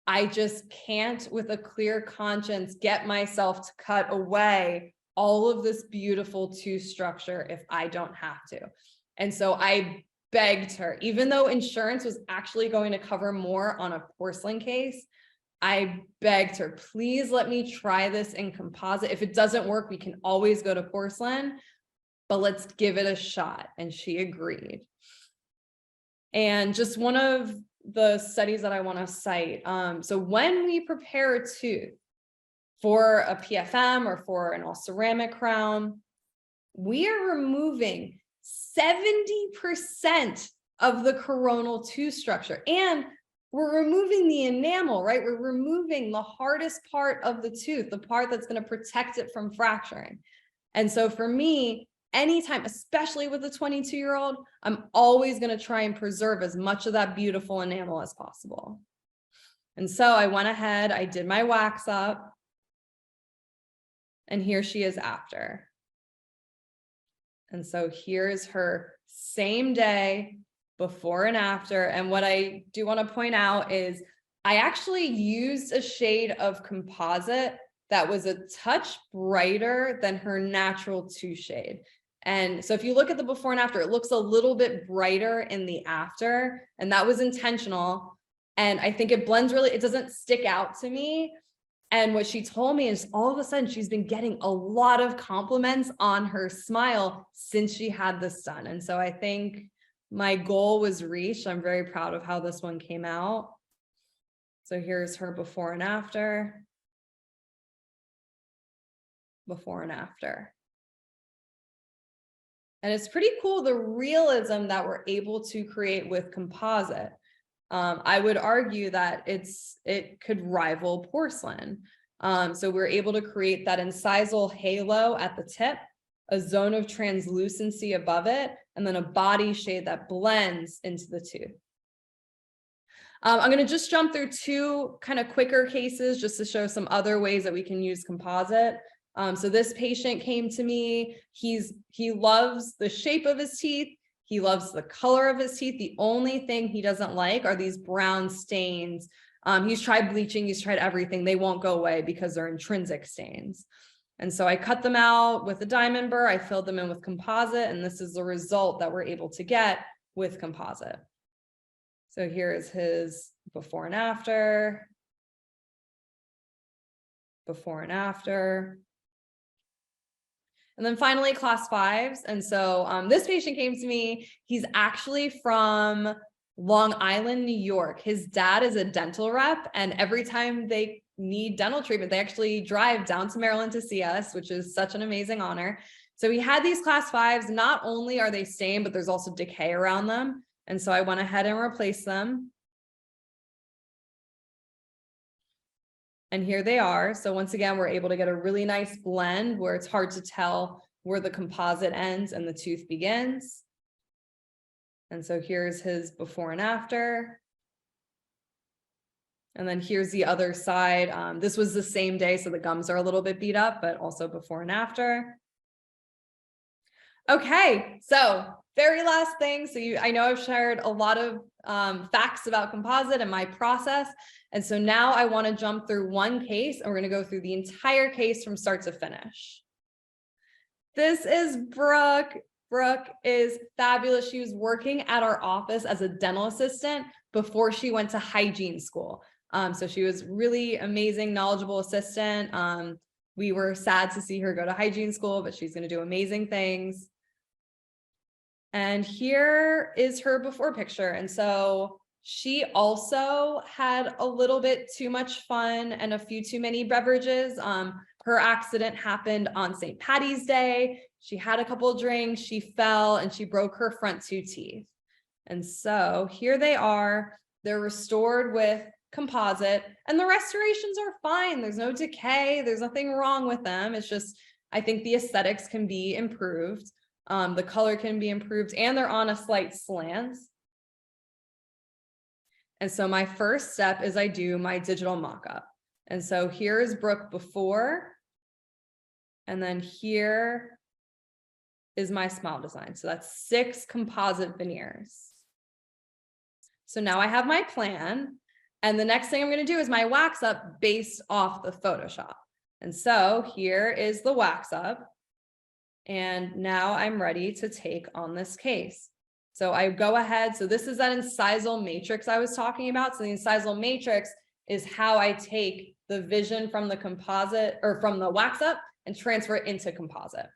[SPEAKER 2] I just can't, with a clear conscience, get myself to cut away all of this beautiful tooth structure if I don't have to? And so I begged her, even though insurance was actually going to cover more on a porcelain case, I begged her, please let me try this in composite. If it doesn't work, we can always go to porcelain, but let's give it a shot. And she agreed. And just one of the studies that I want to cite. So when we prepare a tooth for a PFM or for an all ceramic crown, we are removing 70% of the coronal tooth structure. And we're removing the enamel, right? We're removing the hardest part of the tooth, the part that's going to protect it from fracturing. And so for me, anytime, especially with a 22-year-old, I'm always going to try and preserve as much of that beautiful enamel as possible. And so I went ahead, I did my wax up, and here she is after. And so here's her same day, before and after. And what I do want to point out is I actually used a shade of composite that was a touch brighter than her natural tooth shade. And so if you look at the before and after, it looks a little bit brighter in the after, and that was intentional. And I think it blends really, it doesn't stick out to me. And what she told me is all of a sudden she's been getting a lot of compliments on her smile since she had this done. And so I think my goal was reached. I'm very proud of how this one came out. So here's her before and after. Before and after. And it's pretty cool, the realism that we're able to create with composite. I would argue that it could rival porcelain. So we're able to create that incisal halo at the tip, a zone of translucency above it, and then a body shade that blends into the tooth. I'm going to just jump through two kind of quicker cases just to show some other ways that we can use composite. So this patient came to me. He loves the shape of his teeth. He loves the color of his teeth. The only thing he doesn't like are these brown stains. He's tried bleaching. He's tried everything. They won't go away because they're intrinsic stains. And so I cut them out with a diamond burr. I filled them in with composite, and this is the result that we're able to get with composite. So here is his before and after. Before and after. And then finally, class 5s. And so this patient came to me. He's actually from Long Island, New York. His dad is a dental rep, and every time they need dental treatment, they actually drive down to Maryland to see us, which is such an amazing honor. So we had these class 5s. Not only are they stained, but there's also decay around them. And so I went ahead and replaced them. And here they are. So once again, we're able to get a really nice blend where it's hard to tell where the composite ends and the tooth begins. And so here's his before and after. And then here's the other side. This was the same day, so the gums are a little bit beat up, but also before and after. Okay, so very last thing. So I know I've shared a lot of facts about composite and my process. And so now I want to jump through one case, and we're going to go through the entire case from start to finish. This is Brooke. Brooke is fabulous. She was working at our office as a dental assistant before she went to hygiene school. So she was really amazing, knowledgeable assistant. We were sad to see her go to hygiene school, but she's going to do amazing things. And here is her before picture. And so she also had a little bit too much fun and a few too many beverages. Her accident happened on St. Patty's Day. She had a couple of drinks, she fell, and she broke her front 2 teeth. And so here they are. They're restored with composite, and the restorations are fine. There's no decay. There's nothing wrong with them. It's just, I think the aesthetics can be improved. The color can be improved, and they're on a slight slant. And so my first step is I do my digital mock-up. And so here is Brooke before, and then here is my smile design. So that's 6 composite veneers. So now I have my plan, and the next thing I'm going to do is my wax up based off the Photoshop. And so here is the wax up. And now I'm ready to take on this case. So I go ahead. So this is that incisal matrix I was talking about. So the incisal matrix is how I take the vision from the composite or from the wax up and transfer it into composite.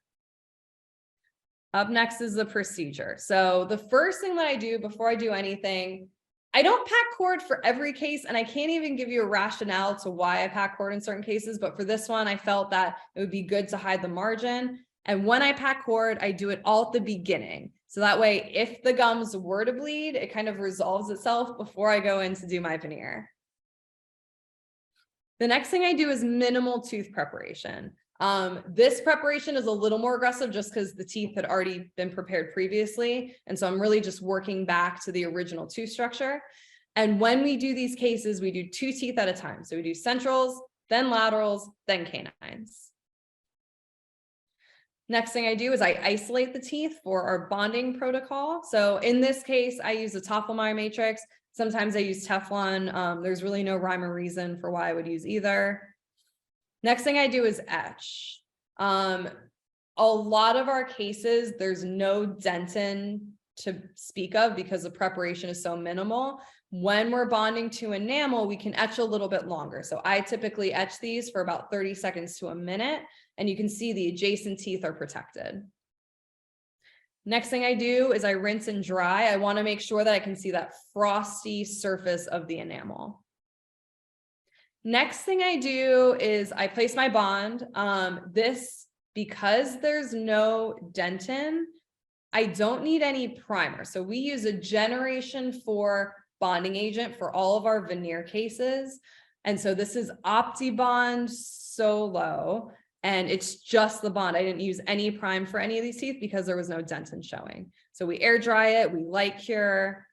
[SPEAKER 2] Up next is the procedure. So the first thing that I do before I do anything, I don't pack cord for every case, and I can't even give you a rationale to why I pack cord in certain cases, but for this one, I felt that it would be good to hide the margin. And when I pack cord, I do it all at the beginning. So that way, if the gums were to bleed, it kind of resolves itself before I go in to do my veneer. The next thing I do is minimal tooth preparation. This preparation is a little more aggressive just because the teeth had already been prepared previously. And so I'm really just working back to the original tooth structure. And when we do these cases, we do 2 teeth at a time. So we do centrals, then laterals, then canines. Next thing I do is I isolate the teeth for our bonding protocol. So in this case, I use a Tofflemeyer matrix. Sometimes I use Teflon. There's really no rhyme or reason for why I would use either. Next thing I do is etch. A lot of our cases, there's no dentin to speak of because the preparation is so minimal. When we're bonding to enamel, we can etch a little bit longer. So I typically etch these for about 30 seconds to a minute, and you can see the adjacent teeth are protected. Next thing I do is I rinse and dry. I want to make sure that I can see that frosty surface of the enamel. Next thing I do is I place my bond. Because there's no dentin, I don't need any primer. So we use a Generation 4 bonding agent for all of our veneer cases. And so this is OptiBond Solo, and it's just the bond. I didn't use any prime for any of these teeth because there was no dentin showing. So we air dry it, we light cure,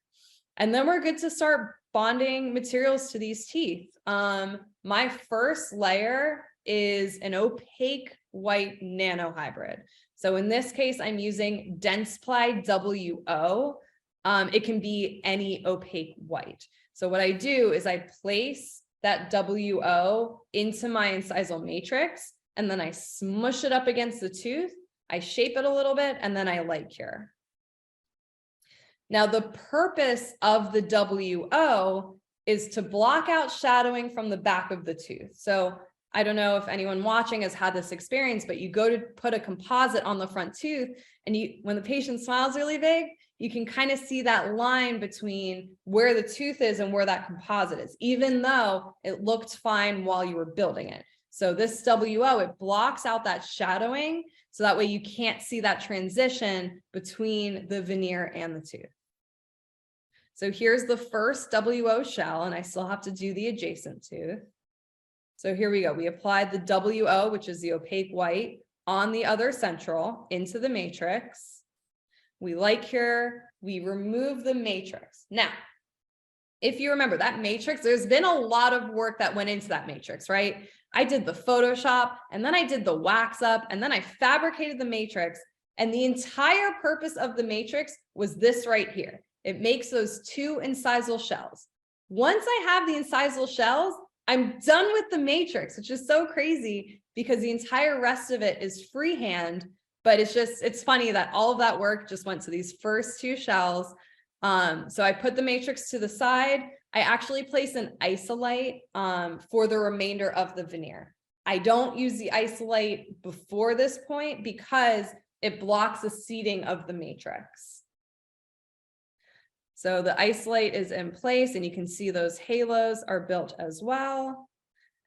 [SPEAKER 2] and then we're good to start bonding materials to these teeth. My first layer is an opaque white nano hybrid. So in this case, I'm using Dentsply WO. It can be any opaque white. So what I do is I place that WO into my incisal matrix, and then I smush it up against the tooth. I shape it a little bit, and then I light cure. Now, the purpose of the WO is to block out shadowing from the back of the tooth. So I don't know if anyone watching has had this experience, but you go to put a composite on the front tooth, and when the patient smiles really big, you can kind of see that line between where the tooth is and where that composite is, even though it looked fine while you were building it. So this WO, it blocks out that shadowing, so that way you can't see that transition between the veneer and the tooth. So here's the first WO shell, and I still have to do the adjacent tooth. So here we go. We applied the WO, which is the opaque white, on the other central into the matrix. We light cure, we remove the matrix. Now, if you remember that matrix, there's been a lot of work that went into that matrix, right? I did the Photoshop, and then I did the wax up, and then I fabricated the matrix. And the entire purpose of the matrix was this right here. It makes those 2 incisal shells. Once I have the incisal shells, I'm done with the matrix, which is so crazy because the entire rest of it is freehand, but it's funny that all of that work just went to these first 2 shells. So I put the matrix to the side. I actually place an isolate for the remainder of the veneer. I don't use the isolate before this point because it blocks the seating of the matrix. So the isolate is in place, and you can see those halos are built as well.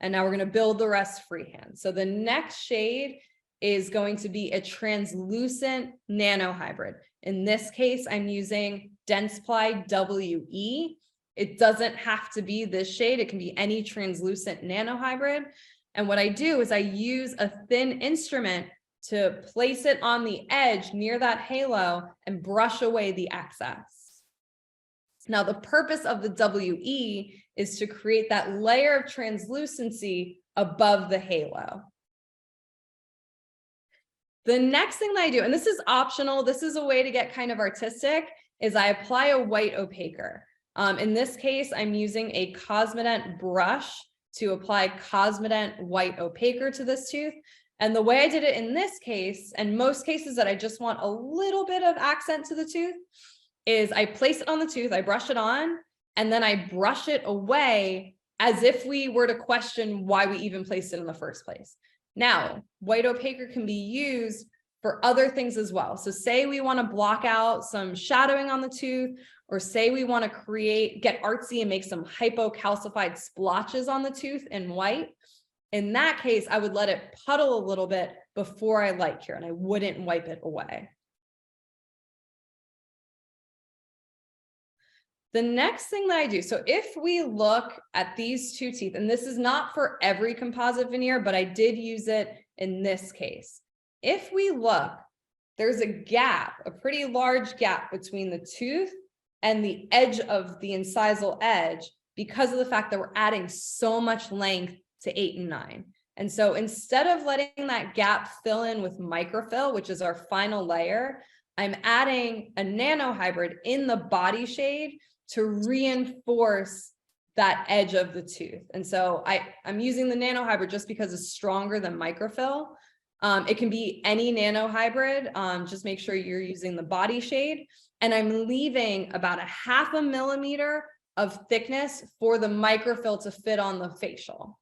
[SPEAKER 2] And now we're going to build the rest freehand. So the next shade is going to be a translucent nano hybrid. In this case, I'm using Dentsply WE. It doesn't have to be this shade. It can be any translucent nano hybrid. And what I do is I use a thin instrument to place it on the edge near that halo and brush away the excess. Now, the purpose of the WE is to create that layer of translucency above the halo. The next thing that I do, and this is optional, this is a way to get kind of artistic, is I apply a white opaquer. In this case, I'm using a Cosmodent brush to apply Cosmedent White Opaquer to this tooth. And the way I did it in this case, and most cases that I just want a little bit of accent to the tooth, is I place it on the tooth, I brush it on, and then I brush it away as if we were to question why we even placed it in the first place. Now, White Opaquer can be used for other things as well. So say we want to block out some shadowing on the tooth, or say we want to get artsy and make some hypocalcified splotches on the tooth in white. In that case, I would let it puddle a little bit before I light cure, and I wouldn't wipe it away. The next thing that I do, so if we look at these two teeth, and this is not for every composite veneer, but I did use it in this case. If we look, there's a gap, a pretty large gap between the tooth and the edge of the incisal edge because of the fact that we're adding so much length to 8 and 9. And so instead of letting that gap fill in with microfill, which is our final layer, I'm adding a nanohybrid in the body shade to reinforce that edge of the tooth. And so I'm using the nanohybrid just because it's stronger than microfill. It can be any nanohybrid, just make sure you're using the body shade. And I'm leaving about 0.5 millimeter of thickness for the microfill to fit on the facial.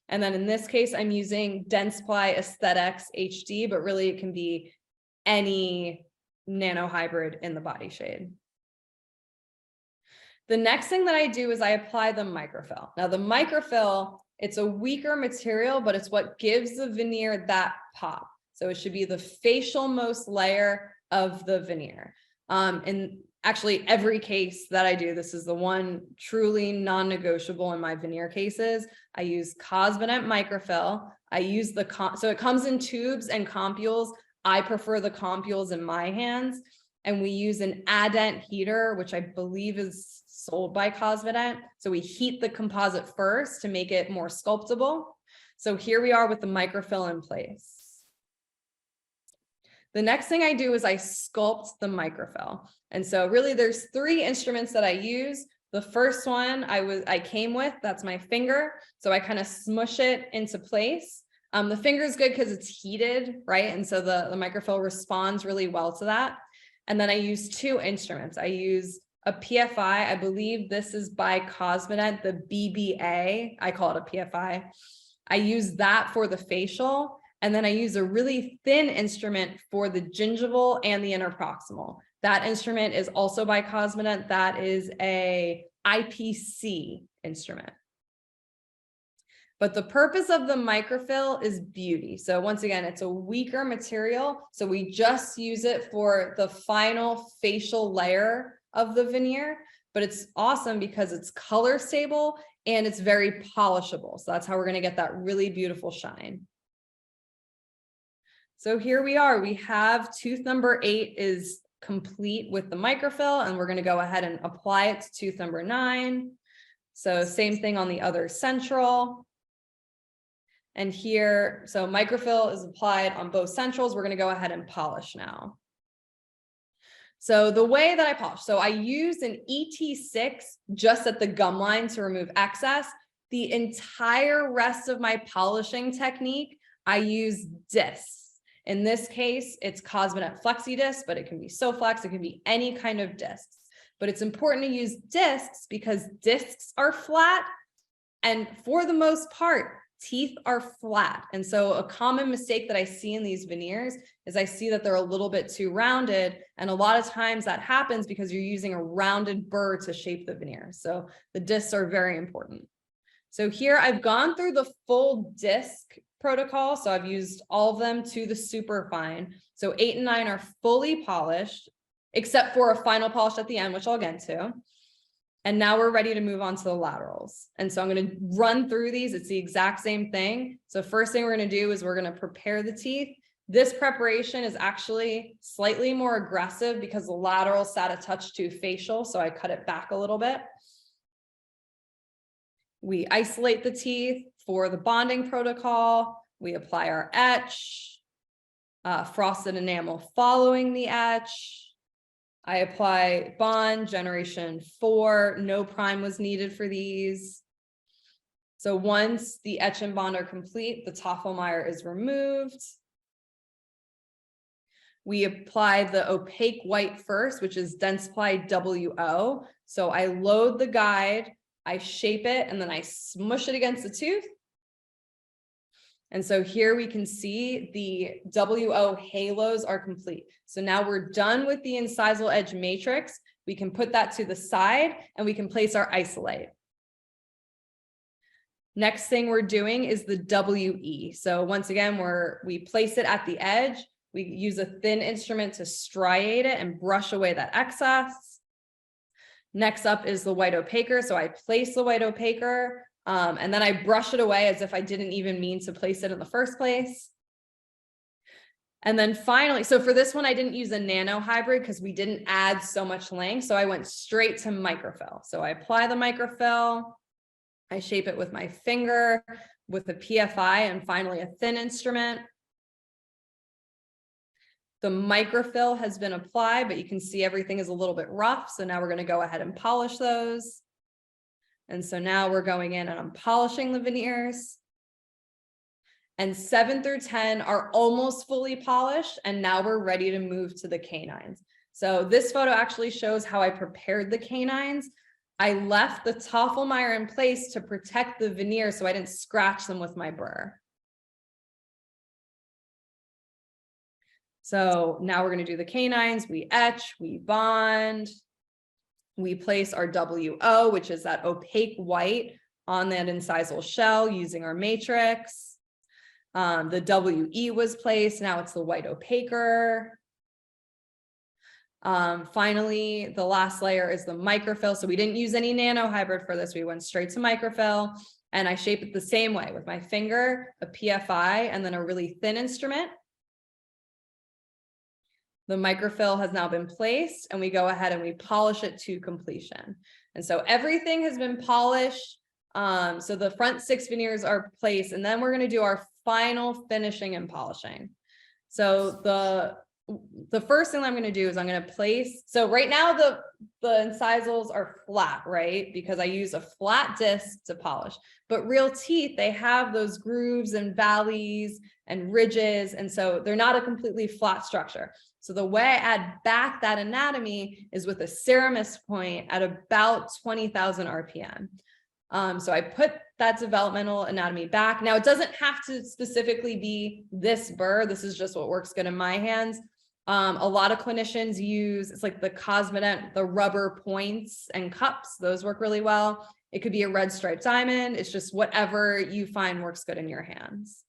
[SPEAKER 2] And then in this case, I'm using Dentsply Aesthetics HD, but really it can be any nanohybrid in the body shade. The next thing that I do is I apply the microfill. Now the microfill, it's a weaker material, but it's what gives the veneer that pop. So it should be the facial most layer of the veneer. And actually every case that I do, this is the one truly non-negotiable in my veneer cases. I use Cosmedent microfill. I use so it comes in tubes and compules. I prefer the compules in my hands. And we use an Adent heater, which I believe is sold by Cosmedent. So we heat the composite first to make it more sculptable. So here we are with the microfill in place. The next thing I do is I sculpt the microfill. And so really there's 3 instruments that I use. The first one I came with, that's my finger. So I kind of smush it into place. The finger is good because it's heated, right? And so the microfill responds really well to that. And then I use 2 instruments. I use a PFI. I believe this is by Cosmedent, the BBA. I call it a PFI. I use that for the facial. And then I use a really thin instrument for the gingival and the interproximal. That instrument is also by Cosmedent. That is a IPC instrument. But the purpose of the microfill is beauty. So once again, it's a weaker material. So we just use it for the final facial layer of the veneer, but it's awesome because it's color stable and it's very polishable. So that's how we're going to get that really beautiful shine. So here we are. We have tooth number 8 is complete with the microfill, and we're going to go ahead and apply it to tooth number 9. So same thing on the other central. And here, so microfill is applied on both centrals. We're going to go ahead and polish now. So the way that I polish, so I use an ET6 just at the gum line to remove excess. The entire rest of my polishing technique, I use discs. In this case, it's Cosmedent Flexi Disc, but it can be Soflex, it can be any kind of discs. But it's important to use discs because discs are flat, and for the most part, teeth are flat. And so a common mistake that I see in these veneers is I see that they're a little bit too rounded. And a lot of times that happens because you're using a rounded burr to shape the veneer. So the discs are very important. So here I've gone through the full disc protocol. So I've used all of them to the super fine. So 8 and 9 are fully polished, except for a final polish at the end, which I'll get to. And now we're ready to move on to the laterals. And so I'm going to run through these. It's the exact same thing. So first thing we're going to do is we're going to prepare the teeth. This preparation is actually slightly more aggressive because the lateral sat a touch too facial. So I cut it back a little bit. We isolate the teeth for the bonding protocol. We apply our etch, frosted enamel following the etch. I apply bond generation 4, no prime was needed for these. So once the etch and bond are complete, the Tafelmayer is removed. We apply the opaque white first, which is Densify WO. So I load the guide, I shape it, and then I smush it against the tooth. And so here we can see the WO halos are complete. So now we're done with the incisal edge matrix. We can put that to the side and we can place our isolate. Next thing we're doing is the WE. So once again, we place it at the edge. We use a thin instrument to striate it and brush away that excess. Next up is the white opaquer. So I place the white opaquer and then I brush it away as if I didn't even mean to place it in the first place. And then finally, so for this one, I didn't use a nano hybrid because we didn't add so much length. So I went straight to microfill. So I apply the microfill, I shape it with my finger, with a PFI, and finally a thin instrument. The microfill has been applied, but you can see everything is a little bit rough. So now we're going to go ahead and polish those. And so now we're going in and I'm polishing the veneers. And 7 through 10 are almost fully polished. And now we're ready to move to the canines. So this photo actually shows how I prepared the canines. I left the Tafelmayer in place to protect the veneer so I didn't scratch them with my burr. So now we're going to do the canines. We etch, we bond, we place our WO, which is that opaque white, on that incisal shell using our matrix. The WE was placed. Now it's the white opaquer. Finally, the last layer is the microfill. So we didn't use any nano hybrid for this. We went straight to microfill, and I shape it the same way with my finger, a PFI, and then a really thin instrument. The microfill has now been placed and we go ahead and we polish it to completion. And so everything has been polished. So the front 6 veneers are placed, and then we're going to do our final finishing and polishing. So the first thing I'm going to do is I'm going to place, so right now the incisals are flat, right? Because I use a flat disc to polish, but real teeth, they have those grooves and valleys and ridges. And so they're not a completely flat structure. So the way I add back that anatomy is with a ceramus point at about 20,000 RPM. So I put that developmental anatomy back. Now it doesn't have to specifically be this burr. This is just what works good in my hands. A lot of clinicians use, it's like the Cosmodent, the rubber points and cups. Those work really well. It could be a red striped diamond. It's just whatever you find works good in your hands.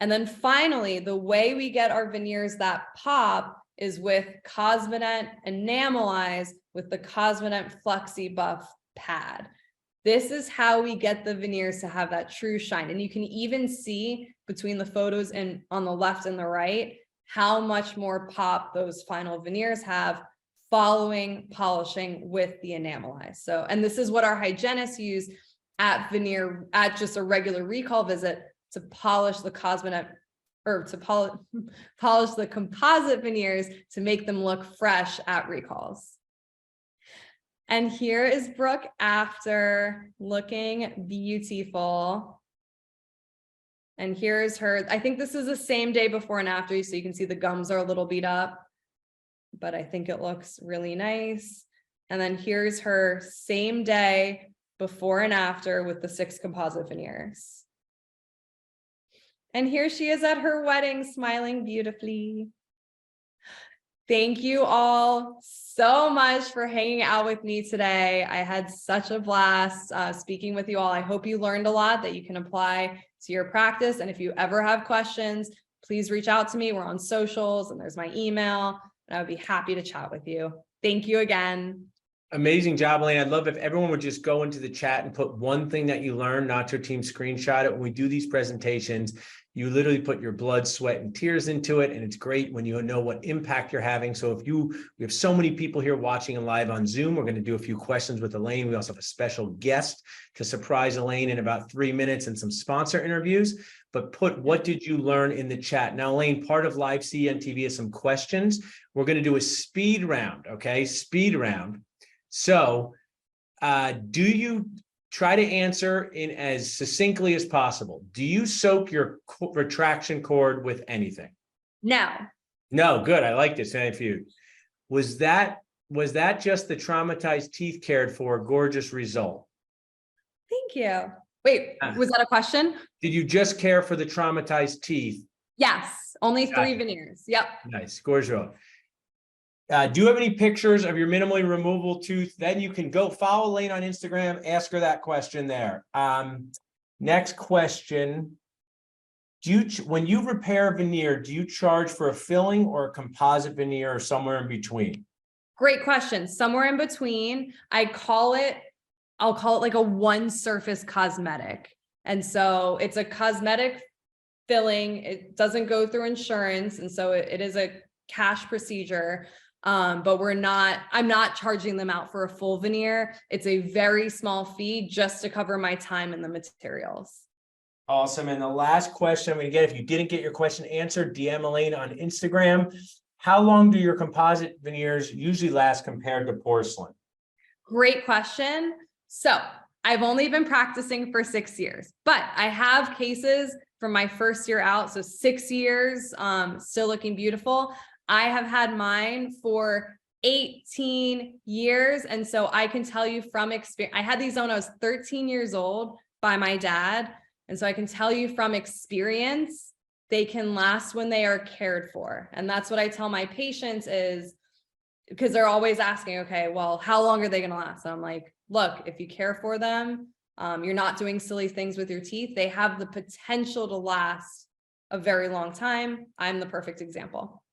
[SPEAKER 2] And then finally, the way we get our veneers that pop is with Cosmodent Enamelize with the Cosmodent Flexi Buff pad. This is how we get the veneers to have that true shine. And you can even see between the photos and on the left and the right, how much more pop those final veneers have following polishing with the Enamelize. So, and this is what our hygienists use at just a regular recall visit to polish the Cosmodent, or to polish the composite veneers to make them look fresh at recalls. And here is Brooke after, looking beautiful. And here's her. I think this is the same day before and after, so you can see the gums are a little beat up, but I think it looks really nice. And then here's her same day before and after with the 6 composite veneers. And here she is at her wedding, smiling beautifully. Thank you all so much for hanging out with me today. I had such a blast speaking with you all. I hope you learned a lot that you can apply to your practice. And if you ever have questions, please reach out to me. We're on socials and there's my email, and I would be happy to chat with you. Thank you again.
[SPEAKER 1] Amazing job, Elaine. I'd love if everyone would just go into the chat and put one thing that you learned, not your team screenshot it. When we do these presentations, You literally put your blood, sweat, and tears into it, and it's great when you know what impact you're having. So we have so many people here watching and live on Zoom. We're going to do a few questions with Elaine. We also have a special guest to surprise Elaine in about 3 minutes and some sponsor interviews. But put what did you learn in the chat. Now, Elaine, part of live CNTV is some questions. We're going to do a speed round, okay? Speed round. So do you try to answer in as succinctly as possible? Do you soak your retraction cord with anything?
[SPEAKER 2] No.
[SPEAKER 1] No, good. I like this. Thank you. Was that just the traumatized teeth cared for? Gorgeous result.
[SPEAKER 2] Thank you. Wait, was that a question?
[SPEAKER 1] Did you just care for the traumatized teeth?
[SPEAKER 2] Yes, only 3
[SPEAKER 1] Gotcha.
[SPEAKER 2] veneers. Yep.
[SPEAKER 1] Nice. Gorgeous. Do you have any pictures of your minimally removable tooth? Then you can go follow Elaine on Instagram, ask her that question there. Next question. When you repair a veneer, do you charge for a filling or a composite veneer or somewhere in between?
[SPEAKER 2] Great question. Somewhere in between. I'll call it like a one surface cosmetic. And so it's a cosmetic filling. It doesn't go through insurance. And so it is a cash procedure. But I'm not charging them out for a full veneer. It's a very small fee just to cover my time and the materials.
[SPEAKER 1] Awesome. And the last question I'm going to get, if you didn't get your question answered, DM Elaine on Instagram. How long do your composite veneers usually last compared to porcelain? Great
[SPEAKER 2] question. So I've only been practicing for 6 years, but I have cases from my first year out. So 6 years, still looking beautiful. I have had mine for 18 years. And so I can tell you from experience, I had these when I was 13 years old by my dad. And so I can tell you from experience, they can last when they are cared for. And that's what I tell my patients is, because they're always asking, okay, well, how long are they going to last? And I'm like, look, if you care for them, you're not doing silly things with your teeth. They have the potential to last a very long time. I'm the perfect example.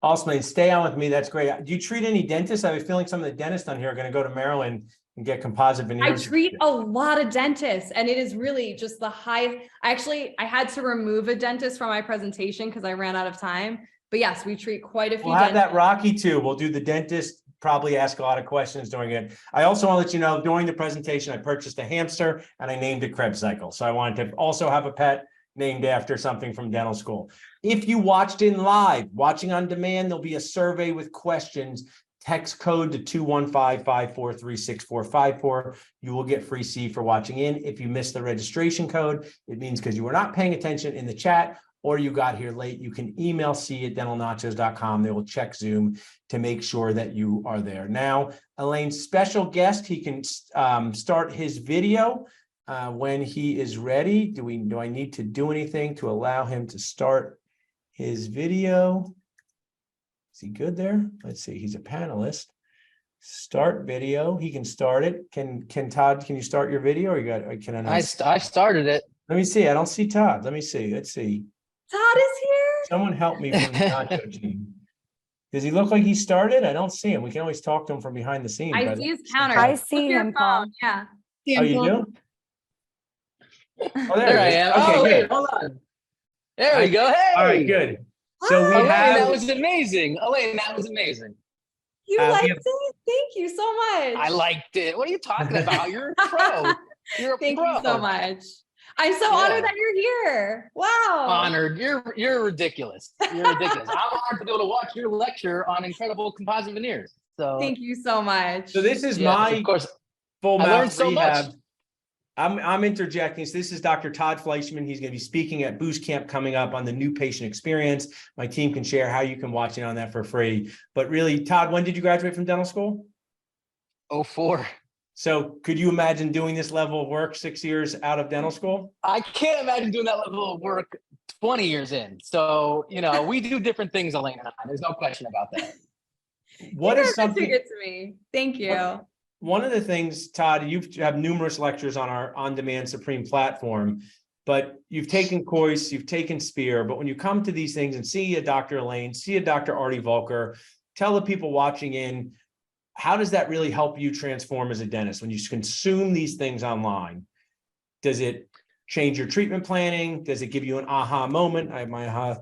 [SPEAKER 1] Awesome. And stay on with me. That's great. Do you treat any dentists? I have a feeling some of the dentists on here are going to go to Maryland and get composite veneers.
[SPEAKER 2] I treat a lot of dentists, and it is really just the high. I had to remove a dentist from my presentation because I ran out of time. But yes, we treat quite a few.
[SPEAKER 1] We'll have that Rocky too. We'll do the dentist, probably ask a lot of questions during it. I also want to let you know, during the presentation, I purchased a hamster and I named it Krebs Cycle. So I wanted to also have a pet named after something from dental school. If you watched in live, watching on demand, there'll be a survey with questions. Text code to 215-543-6454. You will get free C for watching in. If you missed the registration code, it means because you were not paying attention in the chat or you got here late, you can email c@dentalnachos.com. They will check Zoom to make sure that you are there. Now, Elaine's special guest, he can start his video when he is ready. Do I need to do anything to allow him to start his video? Is he good there? Let's see. He's a panelist. Start video. He can start it. Can Todd? Can you start your video? Or you got? Can I?
[SPEAKER 3] I started it.
[SPEAKER 1] Let me see. I don't see Todd. Let me see. Let's see.
[SPEAKER 2] Todd is here.
[SPEAKER 1] Someone help me from the Nacho team. Does he look like he started? I don't see him. We can always talk to him from behind the scenes.
[SPEAKER 2] I see his counter.
[SPEAKER 4] I see him, Paul.
[SPEAKER 2] Yeah.
[SPEAKER 1] Oh, you do? Oh,
[SPEAKER 3] There I am.
[SPEAKER 1] Okay,
[SPEAKER 3] oh,
[SPEAKER 1] good.
[SPEAKER 3] wait, hold on. There we go. Hey.
[SPEAKER 1] All right, good. So we
[SPEAKER 3] Elaine,
[SPEAKER 1] have.
[SPEAKER 3] that was amazing. Elaine, that was amazing.
[SPEAKER 2] You liked it? Thank you so much.
[SPEAKER 3] I liked it. What are you talking about? You're a pro. You're a
[SPEAKER 2] Thank
[SPEAKER 3] pro.
[SPEAKER 2] you so much. I'm so honored that you're here. Wow.
[SPEAKER 3] Honored. You're ridiculous. You're ridiculous. I'm honored to be able to watch your lecture on incredible composite veneers. So
[SPEAKER 2] thank you so much.
[SPEAKER 1] So this is my
[SPEAKER 3] of course
[SPEAKER 1] full
[SPEAKER 3] I
[SPEAKER 1] mouth
[SPEAKER 3] learned so
[SPEAKER 1] rehab.
[SPEAKER 3] much.
[SPEAKER 1] I'm interjecting. So this is Dr. Todd Fleischman. He's going to be speaking at Boost Camp coming up on the new patient experience. My team can share how you can watch it on that for free. But really, Todd, when did you graduate from dental school?
[SPEAKER 3] 04.
[SPEAKER 1] So could you imagine doing this level of work 6 years out of dental school?
[SPEAKER 3] I can't imagine doing that level of work 20 years in. So, we do different things, Elaine and I. There's no question about that.
[SPEAKER 1] What is something
[SPEAKER 2] good to me? Thank you.
[SPEAKER 1] One of the things, Todd, you have numerous lectures on our on-demand Supreme platform, but you've taken Kois, you've taken Spear, but when you come to these things and see a Dr. Elaine, see a Dr. Artie Volker, tell the people watching in, how does that really help you transform as a dentist when you consume these things online? Does it change your treatment planning? Does it give you an aha moment? I have my aha.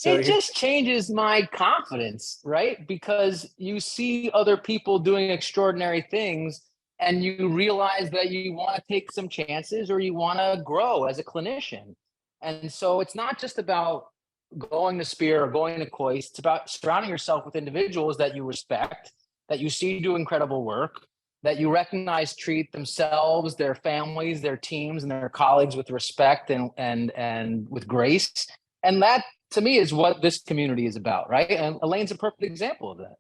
[SPEAKER 3] It just changes my confidence, right? Because you see other people doing extraordinary things and you realize that you want to take some chances or you want to grow as a clinician. And so it's not just about going to Spear or going to Coist. It's about surrounding yourself with individuals that you respect, that you see do incredible work, that you recognize treat themselves, their families, their teams, and their colleagues with respect and with grace. And that, to me, is what this community is about, right? And Elaine's a perfect example of that.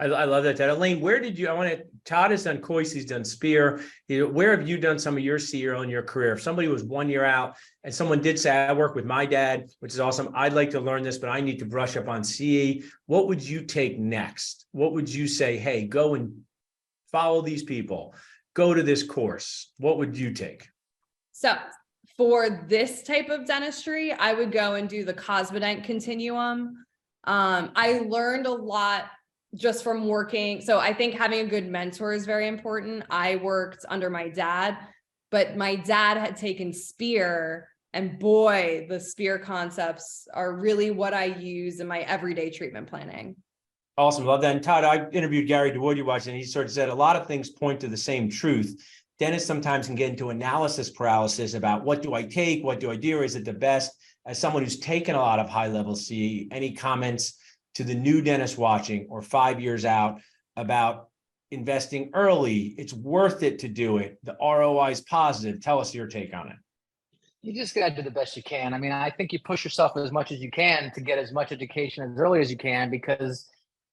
[SPEAKER 1] I love that, Ted. Elaine, where did you, Todd has done Coist, he's done Spear. Where have you done some of your CEO in your career? If somebody was 1 year out and someone did say, I work with my dad, which is awesome. I'd like to learn this, but I need to brush up on CE. What would you take next? What would you say, hey, go and follow these people, go to this course? What would you take?
[SPEAKER 2] So for this type of dentistry, I would go and do the Cosmodent continuum. I learned a lot just from working. So I think having a good mentor is very important. I worked under my dad, but my dad had taken Spear, and boy, the Spear concepts are really what I use in my everyday treatment planning.
[SPEAKER 1] Awesome. Love that. And Todd, I interviewed Gary DeWood, you watched, and he sort of said a lot of things point to the same truth. Dentists sometimes can get into analysis paralysis about what do I take? What do I do? Is it the best? As someone who's taken a lot of high level CE, any comments to the new dentist watching or 5 years out about investing early? It's worth it to do it. The ROI is positive. Tell us your take on it.
[SPEAKER 3] You just got to do the best you can. I mean, I think you push yourself as much as you can to get as much education as early as you can, because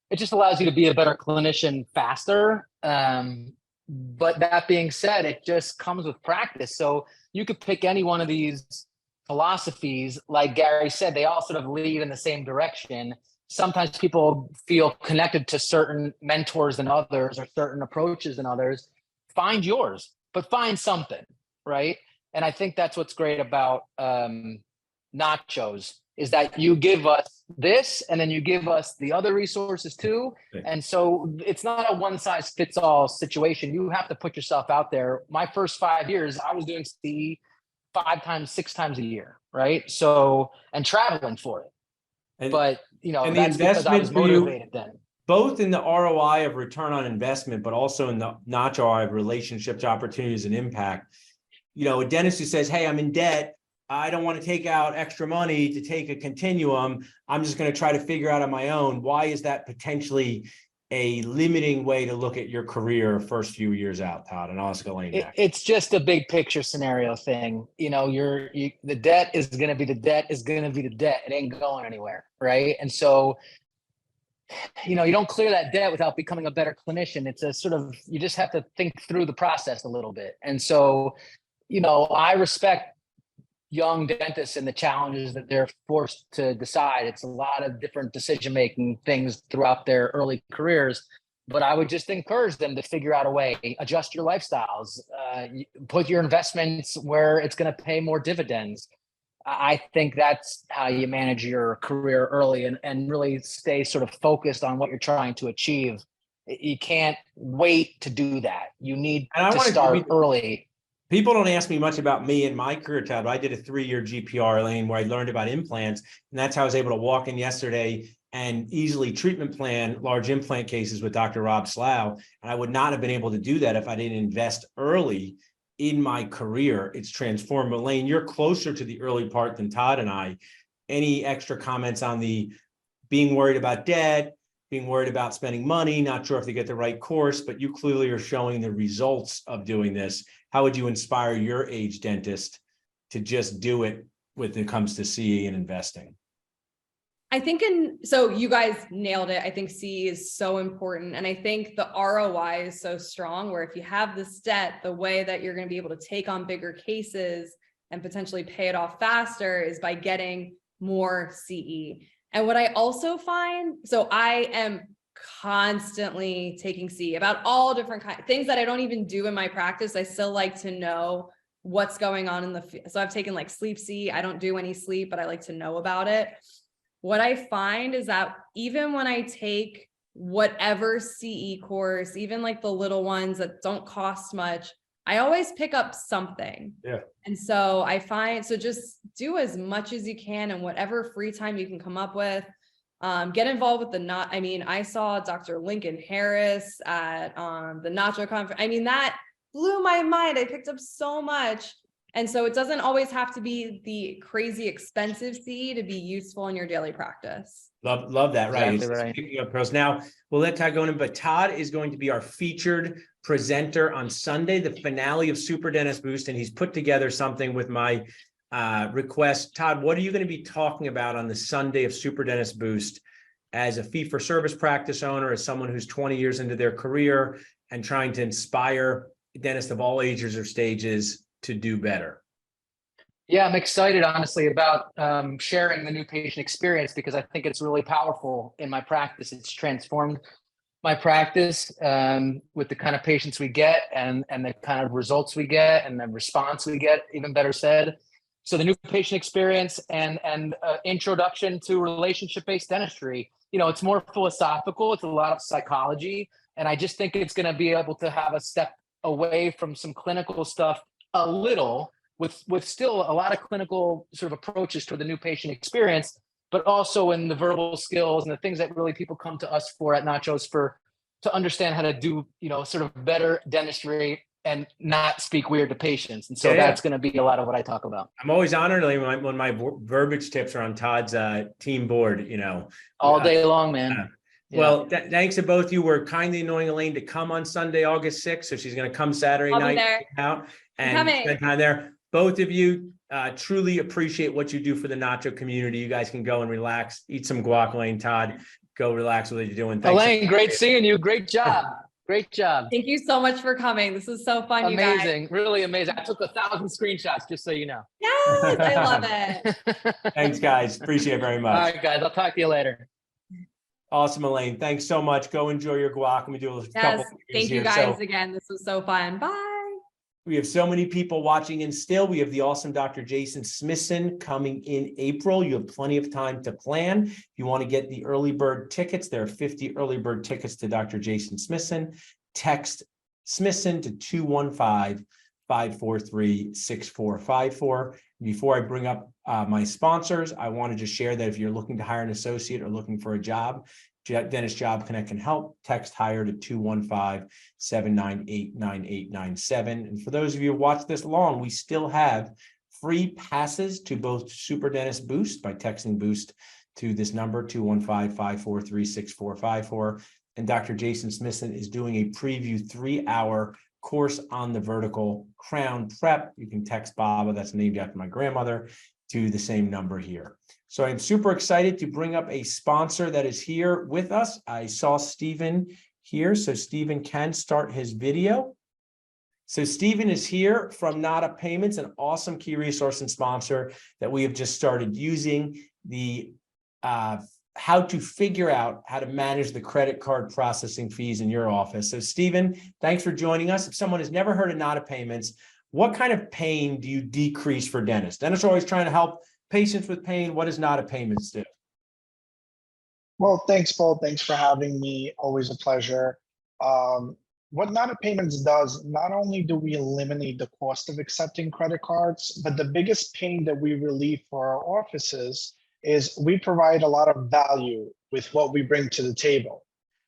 [SPEAKER 3] it just allows you to be a better clinician faster. But that being said, it just comes with practice. So you could pick any one of these philosophies. Like Gary said, they all sort of lead in the same direction. Sometimes people feel connected to certain mentors than others or certain approaches than others. Find yours, but find something, right? And I think that's what's great about Nachos, is that you give us this and then you give us the other resources too. And so it's not a one size fits all situation. You have to put yourself out there. My first 5 years, I was doing CE 5 times, 6 times a year, right? So, and traveling for it. But, you know,
[SPEAKER 1] and
[SPEAKER 3] that's because I was motivated then.
[SPEAKER 1] Both in the ROI of return on investment, but also in the not ROI of relationships, opportunities, and impact. You know, a dentist who says, hey, I'm in debt, I don't want to take out extra money to take a continuum, I'm just going to try to figure out on my own. Why is that potentially a limiting way to look at your career first few years out, Todd? And I'll ask Elaine next.
[SPEAKER 3] It's just a big picture scenario thing. You know, the debt is going to be the debt is going to be the debt. It ain't going anywhere, right? And so, you know, you don't clear that debt without becoming a better clinician. It's a sort of, you just have to think through the process a little bit. And so, you know, I respect young dentists and the challenges that they're forced to decide. It's a lot of different decision-making things throughout their early careers, but I would just encourage them to figure out a way, adjust your lifestyles, put your investments where it's going to pay more dividends. I think that's how you manage your career early and really stay sort of focused on what you're trying to achieve. You can't wait to do that. You need to start early.
[SPEAKER 1] People don't ask me much about me and my career, Todd, but I did a 3-year GPR, Elaine, where I learned about implants. And that's how I was able to walk in yesterday and easily treatment plan large implant cases with Dr. Rob Slough. And I would not have been able to do that if I didn't invest early in my career. It's transformed. Elaine, you're closer to the early part than Todd and I. Any extra comments on the being worried about debt, being worried about spending money, not sure if they get the right course, but you clearly are showing the results of doing this. How would you inspire your age dentist to just do it when it comes to CE and investing?
[SPEAKER 2] I think so you guys nailed it. I think CE is so important. And I think the ROI is so strong, where if you have this debt, the way that you're going to be able to take on bigger cases and potentially pay it off faster is by getting more CE. And what I also find, so I am constantly taking CE about all different things that I don't even do in my practice. I still like to know what's going on in the, so I've taken like sleep CE. I don't do any sleep, but I like to know about it. What I find is that even when I take whatever CE course, even like the little ones that don't cost much, I always pick up something.
[SPEAKER 1] Yeah.
[SPEAKER 2] And so I find, so just do as much as you can and whatever free time you can come up with. Get involved with I saw Dr. Lincoln Harris at the Nacho conference. I mean, that blew my mind. I picked up so much. And so it doesn't always have to be the crazy expensive C to be useful in your daily practice.
[SPEAKER 1] Love that. Right.
[SPEAKER 3] Exactly
[SPEAKER 1] It's
[SPEAKER 3] right.
[SPEAKER 1] picking up pearls. Now we'll let Todd go in, but Todd is going to be our featured presenter on Sunday, the finale of Super Dentist Boost. And he's put together something with my request. Todd, what are you going to be talking about on the Sunday of Super Dentist Boost as a fee-for-service practice owner, as someone who's 20 years into their career and trying to inspire dentists of all ages or stages to do better?
[SPEAKER 3] Yeah, I'm excited, honestly, about sharing the new patient experience because I think it's really powerful in my practice. It's transformed my practice with the kind of patients we get and the kind of results we get and the response we get, even better said. So the new patient experience and introduction to relationship-based dentistry, it's more philosophical. It's a lot of psychology. And I just think it's going to be able to have a step away from some clinical stuff a little, with still a lot of clinical sort of approaches to the new patient experience, but also in the verbal skills and the things that really people come to us for at Nachos to understand how to do, sort of better dentistry and not speak weird to patients. And so that's going to be a lot of what I talk about.
[SPEAKER 1] I'm always honored when my verbiage tips are on Todd's team board,
[SPEAKER 3] all day long, man.
[SPEAKER 1] Well, thanks to both of you. We're kindly anointing Elaine to come on Sunday, August 6th. So she's going to come Saturday night out and spend time there. Both of you truly appreciate what you do for the Nacho community. You guys can go and relax, eat some guac. Elaine, Todd, go relax with what you're doing. Thanks.
[SPEAKER 3] Elaine, great seeing you. Great job. Great job.
[SPEAKER 2] Thank you so much for coming. This is so fun, you guys.
[SPEAKER 3] Amazing. Really amazing. I took 1,000 screenshots, just so you know.
[SPEAKER 2] Yes, I love it.
[SPEAKER 1] Thanks, guys. Appreciate it very much.
[SPEAKER 3] All right, guys. I'll talk to you later.
[SPEAKER 1] Awesome, Elaine. Thanks so much. Go enjoy your guac. Let me do a couple.
[SPEAKER 2] Thank you guys again. This was so fun. Bye.
[SPEAKER 1] We have so many people watching in still. We have the awesome Dr. Jason Smithson coming in April. You have plenty of time to plan. If you want to get the early bird tickets, there are 50 early bird tickets to Dr. Jason Smithson. Text Smithson to 215-543-6454. Before I bring up my sponsors, I want to just share that if you're looking to hire an associate or looking for a job, Dentist Job Connect can help. Text hire to 215-798-9897. And for those of you who watched this long, we still have free passes to both Super Dentist Boost by texting Boost to this number, 215-543-6454. And Dr. Jason Smithson is doing a preview 3-hour course on the vertical crown prep. You can text Baba, that's named after my grandmother, to the same number here. So I'm super excited to bring up a sponsor that is here with us. I saw Stephen here, so Stephen can start his video. So Stephen is here from Nada Payments, an awesome key resource and sponsor that we have just started using the how to figure out how to manage the credit card processing fees in your office. So Stephen, thanks for joining us. If someone has never heard of Nada Payments, what kind of pain do you decrease for dentists? Dentists are always trying to help patients with pain. What does Nada Payments do?
[SPEAKER 4] Well, thanks, Paul. Thanks for having me. Always a pleasure. What Nada Payments does, not only do we eliminate the cost of accepting credit cards, but the biggest pain that we relieve for our offices is we provide a lot of value with what we bring to the table.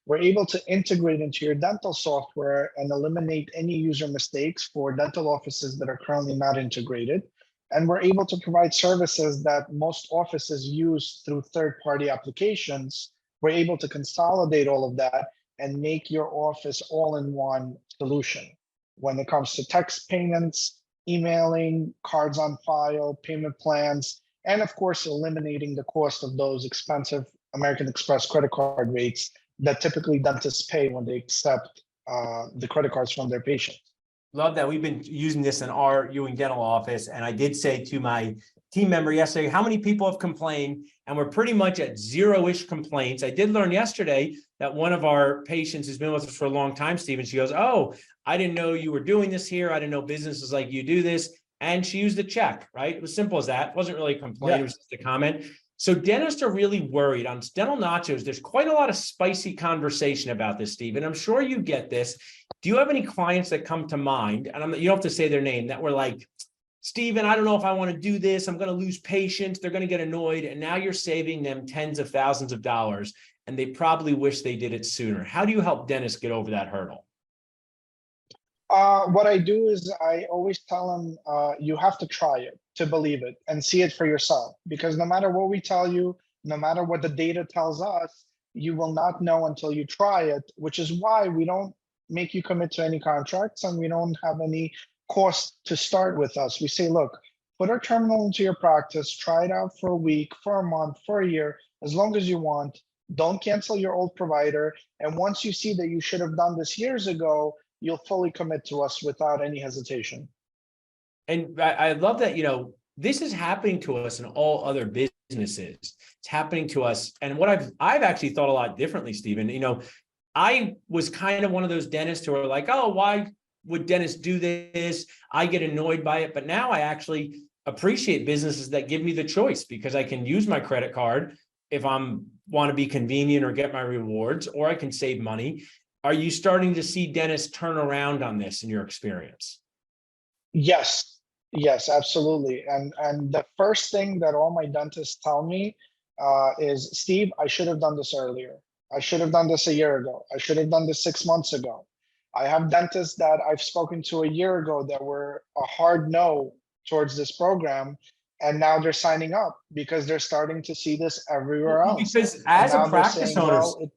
[SPEAKER 4] We're able to integrate into your dental software and eliminate any user mistakes for dental offices that are currently not integrated. And we're able to provide services that most offices use through third-party applications. We're able to consolidate all of that and make your office all-in-one solution. When it comes to text payments, emailing, cards on file, payment plans, and of course, eliminating the cost of those expensive American Express credit card rates that typically dentists pay when they accept the credit cards from their patients.
[SPEAKER 1] Love that. We've been using this in our Ewing Dental office. And I did say to my team member yesterday, how many people have complained? And we're pretty much at zero-ish complaints. I did learn yesterday that one of our patients who's been with us for a long time, Stephen, she goes, oh, I didn't know you were doing this here. I didn't know businesses like you do this. And she used the check, right? It was simple as that. It wasn't really a complaint. Yeah. It was just a comment. So dentists are really worried on dental nachos. There's quite a lot of spicy conversation about this, Steve, and I'm sure you get this. Do you have any clients that come to mind, and you don't have to say their name, that were like, Steven, I don't know if I want to do this. I'm going to lose patients. They're going to get annoyed. And now you're saving them tens of thousands of dollars, and they probably wish they did it sooner. How do you help dentists get over that hurdle?
[SPEAKER 4] What I do is I always tell them, you have to try it to believe it and see it for yourself. Because no matter what we tell you, no matter what the data tells us, you will not know until you try it, which is why we don't make you commit to any contracts and we don't have any cost to start with us. We say, look, put our terminal into your practice, try it out for a week, for a month, for a year, as long as you want. Don't cancel your old provider. And once you see that you should have done this years ago, you'll fully commit to us without any hesitation.
[SPEAKER 1] And I love that, this is happening to us in all other businesses. It's happening to us. And what I've actually thought a lot differently, Stephen. I was kind of one of those dentists who are like, oh, why would dentists do this? I get annoyed by it. But now I actually appreciate businesses that give me the choice, because I can use my credit card if I'm want to be convenient or get my rewards, or I can save money. Are you starting to see dentists turn around on this in your experience?
[SPEAKER 4] Yes, absolutely. And the first thing that all my dentists tell me is, Steve, I should have done this earlier. I should have done this a year ago. I should have done this 6 months ago. I have dentists that I've spoken to a year ago that were a hard no towards this program, and now they're signing up because they're starting to see this everywhere else.
[SPEAKER 1] Because as a
[SPEAKER 4] now they're
[SPEAKER 1] practice
[SPEAKER 4] saying,
[SPEAKER 1] owner,
[SPEAKER 4] well,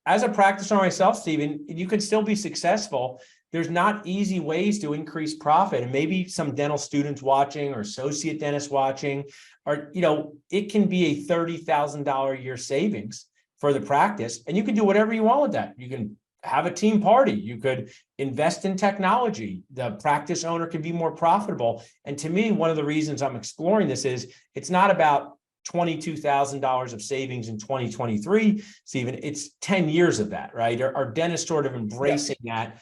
[SPEAKER 1] as a practice owner myself, Stephen, you can still be successful. There's not easy ways to increase profit. And maybe some dental students watching or associate dentists watching, or, it can be a $30,000 a year savings for the practice. And you can do whatever you want with that. You can have a team party. You could invest in technology. The practice owner can be more profitable. And to me, one of the reasons I'm exploring this is it's not about $22,000 of savings in 2023, Stephen. It's 10 years of that, right? Our dentists sort of embracing that.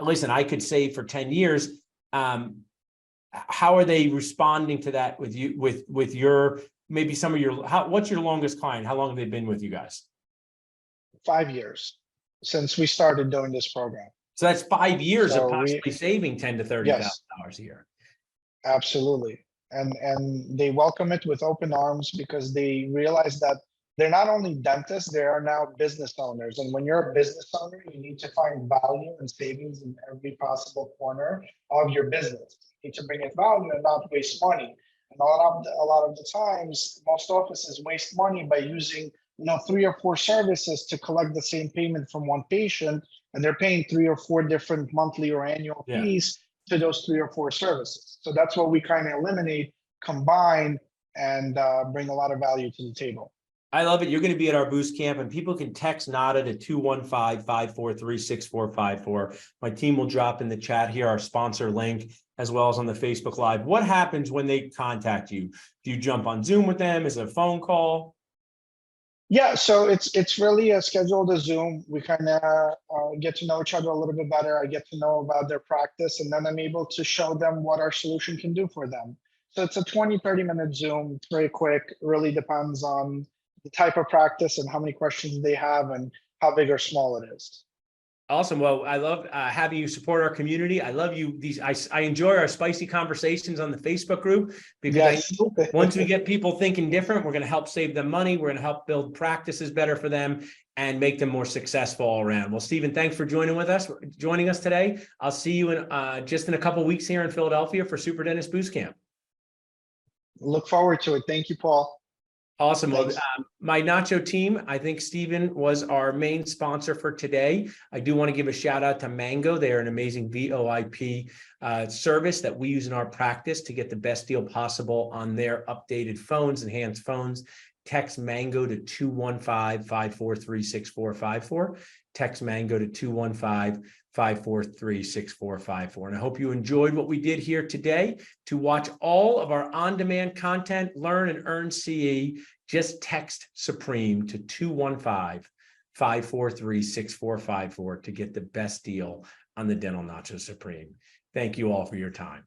[SPEAKER 1] Listen, I could save for 10 years. How are they responding to that with you, with your, maybe some of your, what's your longest client? How long have they been with you guys?
[SPEAKER 4] 5 years since we started doing this program.
[SPEAKER 1] So that's 5 years
[SPEAKER 4] So
[SPEAKER 1] of possibly saving $10,000 to $30,000 a year.
[SPEAKER 4] Absolutely. And they welcome it with open arms because they realize that they're not only dentists, they are now business owners. And when you're a business owner, you need to find value and savings in every possible corner of your business. You need to bring in value and not waste money. And a lot of the times, most offices waste money by using 3 or 4 services to collect the same payment from one patient, and they're paying 3 or 4 different monthly or annual fees to those 3 or 4 services. So that's what we kind of eliminate, combine, and bring a lot of value to the table.
[SPEAKER 1] I love it. You're going to be at our boost camp, and people can text NADA to 215-543-6454. My team will drop in the chat here our sponsor link, as well as on the Facebook Live. What happens when they contact you? Do you jump on Zoom with them? Is it a phone call?
[SPEAKER 4] Yeah, so it's really a scheduled Zoom. We kind of get to know each other a little bit better. I get to know about their practice, and then I'm able to show them what our solution can do for them. So it's a 20-30 minute Zoom. It's very quick. It really depends on the type of practice and how many questions they have and how big or small it is.
[SPEAKER 1] Awesome. Well, I love having you support our community. I love you. I enjoy our spicy conversations on the Facebook group, because I know once we get people thinking different, we're going to help save them money. We're going to help build practices better for them and make them more successful all around. Well, Stephen, thanks for joining us today. I'll see you in just in a couple of weeks here in Philadelphia for Super Dentist Boost Camp.
[SPEAKER 4] Look forward to it. Thank you, Paul.
[SPEAKER 1] Awesome. Well, my Nacho team, I think Stephen was our main sponsor for today. I do want to give a shout out to Mango. They are an amazing VoIP service that we use in our practice to get the best deal possible on their updated phones, enhanced phones. Text Mango to 215-543-6454. Text Mango to 215-543-6454. And I hope you enjoyed what we did here today. To watch all of our on-demand content, learn and earn CE, just text Supreme to 215-543-6454 to get the best deal on the Dental Nacho Supreme. Thank you all for your time.